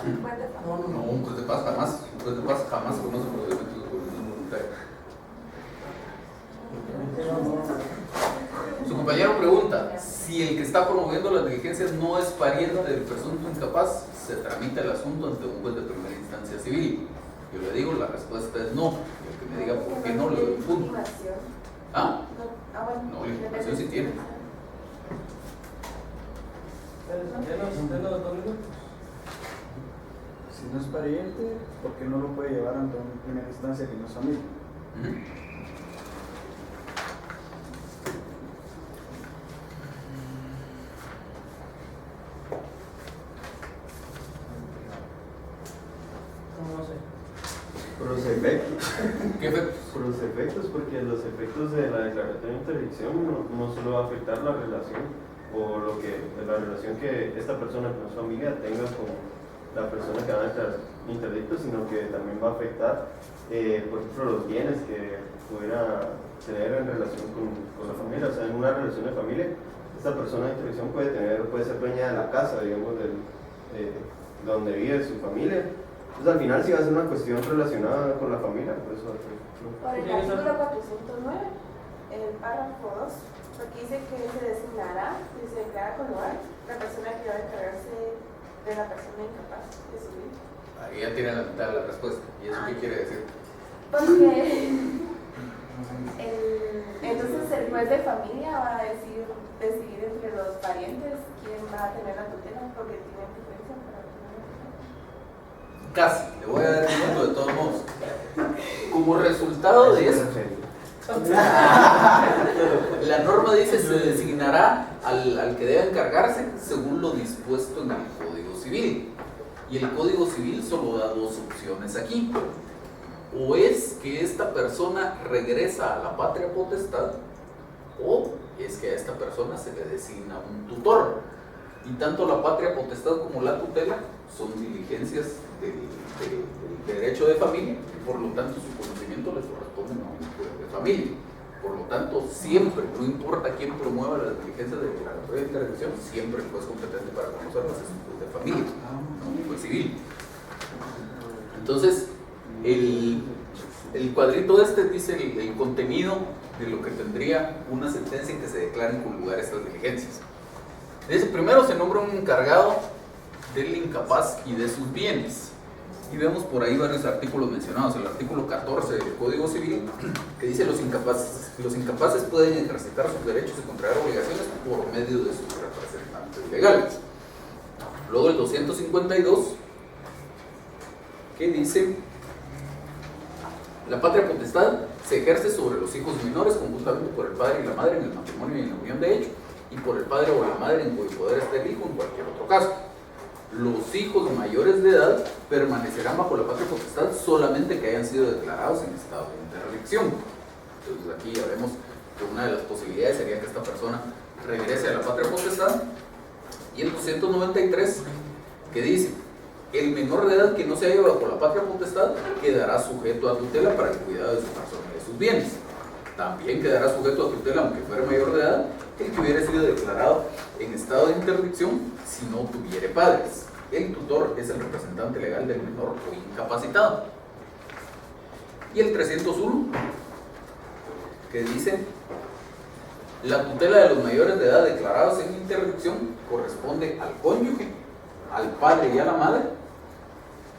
Un juez de familia. No, un juez de paz jamás. Un juez de paz jamás conoce procedimientos de jurisdicción voluntaria. Su compañero pregunta: si el que está promoviendo las diligencias no es pariente del presunto incapaz, se tramita el asunto ante un juez de primera instancia civil. Yo le digo, la respuesta es no. Y el que me diga por qué no, le doy un punto. ¿Ah? No, legitimación sí tiene. Si no es pariente, ¿por qué no lo puede llevar ante una primera instancia que no es familia? Por los efectos. ¿Qué efectos? Por los efectos, porque los efectos de la declaración de interdicción no solo va a afectar la relación o la relación que esta persona con su familia tenga con la persona que va a declarar interdicto, sino que también va a afectar, por ejemplo, los bienes que pudiera tener en relación con la familia. O sea, en una relación de familia, esta persona de interdicción puede ser dueña de la casa, digamos, donde vive su familia. Entonces al final sí va a ser una cuestión relacionada con la familia, por eso. Por el artículo 409, el párrafo 2, porque dice que se designará, y se declara con lugar, la persona que va a encargarse de la persona incapaz de su vida. Ahí ya tiene la mitad de la respuesta. ¿Y eso qué quiere decir? Porque entonces el juez de familia va a decidir entre los parientes quién va a tener la tutela, porque tienen preferencia para tener la tutela. Casi, le voy a dar el punto de todos modos. Como resultado de eso, la norma dice se designará al que debe encargarse según lo dispuesto en el Código Civil. Y el Código Civil solo da dos opciones aquí. O es que esta persona regresa a la patria potestad, o es que a esta persona se le designa un tutor. Y tanto la patria potestad como la tutela son diligencias del derecho de familia, y por lo tanto su conocimiento le corresponde a un juez de familia. Por lo tanto, siempre, no importa quién promueva las diligencias de declaratoria de interdicción, siempre el juez competente para conocerlas es un juez de familia, no un juez civil. Entonces, el cuadrito dice el contenido de lo que tendría una sentencia en que se declaren con lugar estas diligencias. Dice: primero se nombra un encargado del incapaz y de sus bienes. Y vemos por ahí varios artículos mencionados. El artículo 14 del Código Civil, que dice: los incapaces pueden ejercitar sus derechos y contraer obligaciones por medio de sus representantes legales. Luego el 252, que dice: la patria potestad se ejerce sobre los hijos menores conjuntamente por el padre y la madre en el matrimonio y en la unión de hecho, y por el padre o la madre en cuyo poder esté el hijo en cualquier otro caso. los hijos mayores de edad permanecerán bajo la patria potestad solamente que hayan sido declarados en estado de interdicción. Entonces aquí ya vemos que una de las posibilidades sería que esta persona regrese a la patria potestad. Y el 293 que dice: el menor de edad que no se halla bajo la patria potestad quedará sujeto a tutela para el cuidado de su persona y de sus bienes. También quedará sujeto a tutela, aunque fuera mayor de edad, el que hubiera sido declarado en estado de interdicción si no tuviere padres. El tutor es el representante legal del menor o incapacitado. Y el 301 que dice: la tutela de los mayores de edad declarados en interdicción corresponde al cónyuge, al padre y a la madre,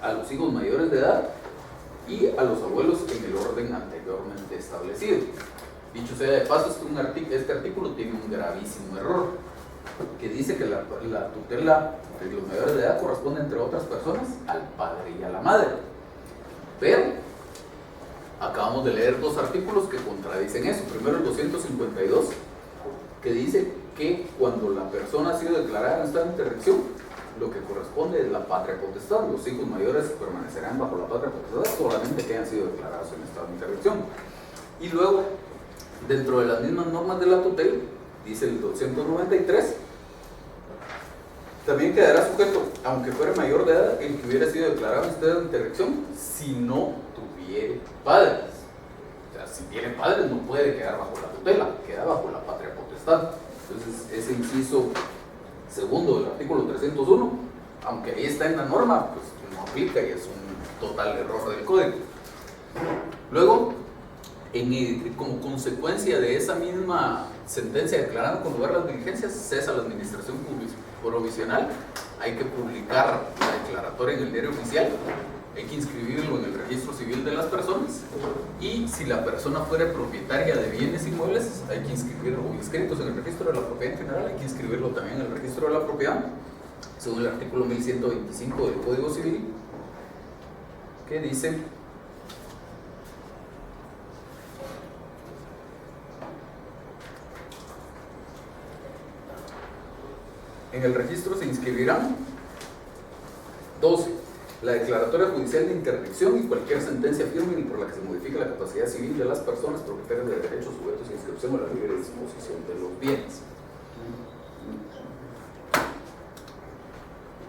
a los hijos mayores de edad y a los abuelos en el orden anteriormente establecido. Dicho sea de paso, este artículo tiene un gravísimo error, que dice que la tutela de los mayores de edad corresponde, entre otras personas, al padre y a la madre. Pero acabamos de leer dos artículos que contradicen eso. Primero, el 252, que dice que cuando la persona ha sido declarada en estado de interdicción, lo que corresponde es la patria potestad. Los hijos mayores permanecerán bajo la patria potestad solamente que hayan sido declarados en estado de interdicción. Y luego, dentro de las mismas normas de la tutela, dice el 293, también quedará sujeto, aunque fuera mayor de edad, el que hubiera sido declarado en estado de interdicción si no tuviere padres. O sea, si tiene padres no puede quedar bajo la tutela, queda bajo la patria potestad. Entonces, ese inciso segundo del artículo 301, aunque ahí está en la norma, pues no aplica y es un total error del código. Luego, como consecuencia de esa misma sentencia declarando con lugar las diligencias, cesa la administración provisional, hay que publicar la declaratoria en el diario oficial, hay que inscribirlo en el registro civil de las personas, y si la persona fuera propietaria de bienes inmuebles, hay que inscribirlo, o inscritos en el registro de la propiedad en general, hay que inscribirlo también en el registro de la propiedad, según el artículo 1125 del Código Civil, que dice: en el registro se inscribirán 12. La declaratoria judicial de interdicción y cualquier sentencia firme por la que se modifique la capacidad civil de las personas propietarias de derechos sujetos a inscripción a la libre disposición de los bienes.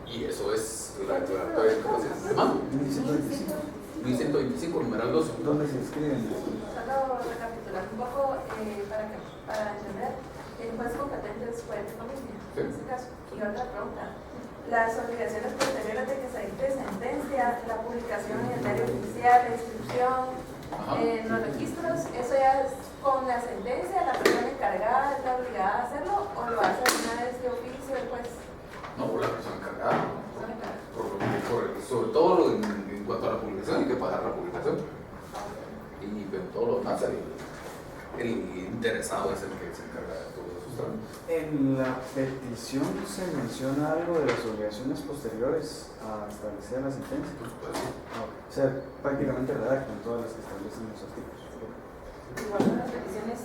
Y eso es la declaratoria de capacidad. ¿Demanda? 1125, numeral 2. ¿Dónde se inscriben? Solo recapitular un poco para entender. El juez competente es juez de familia, en este caso. Y otra pregunta: las obligaciones posteriores de que se dicte sentencia, la publicación en el diario oficial, la inscripción en los registros, ¿eso ya es con la sentencia? ¿La persona encargada es la obligada a hacerlo o lo hace una vez de oficio el juez? No, por la persona encargada. Sobre todo en cuanto a la publicación, hay que pagar la publicación. Y todo lo demás, el interesado es el que se encarga de todo eso. En la petición se menciona algo de las obligaciones posteriores a establecer la sentencia. O sea, prácticamente redactan todas las que establecen los artículos. Igual con las peticiones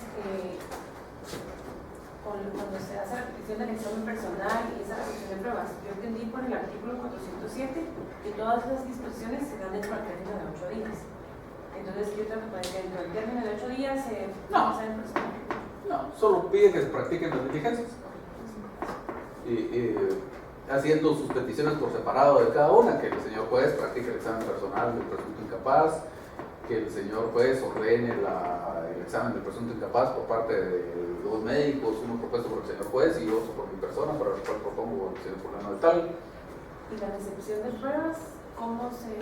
cuando se hace la petición del examen personal y esa recepción de pruebas, yo entendí por el artículo 407 que todas las disposiciones se dan dentro del término de 8 días. Entonces, yo creo que dentro del término de 8 días se pasa en personal. No, solo pide que se practiquen las diligencias. Haciendo sus peticiones por separado de cada una, que el señor juez practique el examen personal del presunto incapaz, que el señor juez ordene el examen del presunto incapaz por parte de dos médicos, uno propuesto por el señor juez y otro por mi persona, para el cual propongo el señor fulano de tal. ¿Y la recepción de pruebas, cómo se...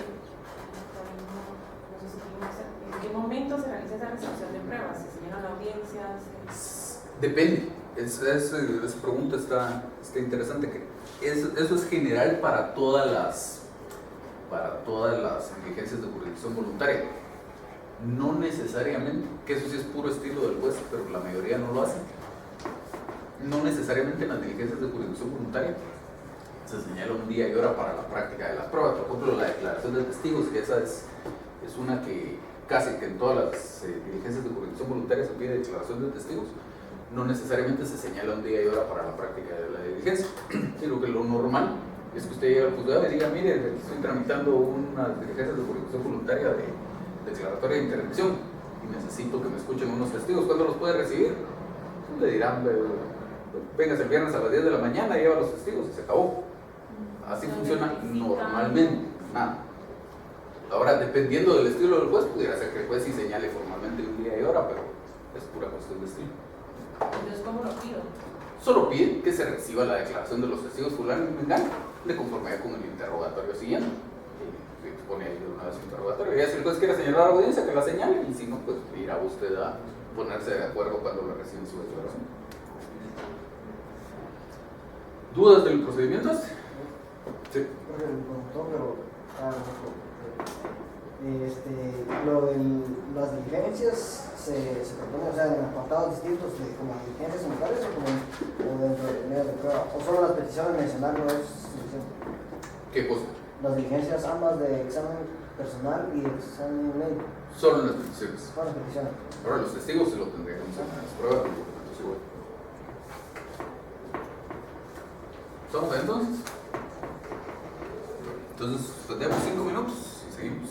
¿En qué momento se realiza esa recepción de pruebas? ¿Se señala la audiencia? Depende. Esa pregunta está interesante. Que eso es general para todas las diligencias de jurisdicción voluntaria. No necesariamente, que eso sí es puro estilo del juez, pero la mayoría no lo hace. No necesariamente en las diligencias de jurisdicción voluntaria se señala un día y hora para la práctica de las pruebas. Por ejemplo, la declaración de testigos, que esa es una que casi que en todas las diligencias de jurisdicción voluntaria se pide declaración de testigos. No necesariamente se señala un día y hora para la práctica de la diligencia, sino que lo normal Es que usted llega al juzgado y diga, mire, estoy tramitando unas diligencias de jurisdicción voluntaria de declaratoria de interdicción y necesito que me escuchen unos testigos. ¿Cuándo los puede recibir? Le dirán, vengas el viernes a las 10 de la mañana, lleva los testigos y se acabó. Así funciona normalmente. Nada. Ahora, dependiendo del estilo del juez, pudiera ser que el juez sí señale formalmente un día y hora, pero es pura cuestión de estilo. Entonces, ¿cómo lo pido? Solo pide que se reciba la declaración de los testigos fulano y mengano de conformidad con el interrogatorio siguiente. Y expone ahí de una vez el interrogatorio. Y si el juez quiere señalar a la audiencia, que la señale, y si no, pues irá usted a ponerse de acuerdo cuando le reciben su declaración. ¿Dudas del procedimiento? Sí. Lo de las diligencias se propone, o sea, en apartados distintos, como diligencias sindicales o dentro del medio de prueba, o solo las peticiones mencionar no es suficiente. ¿Qué cosa? Las diligencias ambas de examen personal y examen médico. Solo en las peticiones. Son las peticiones. Ahora los testigos se lo tendríamos en las pruebas de documento seguro. ¿Estamos ahí entonces? Entonces, tenemos 5 minutos y seguimos.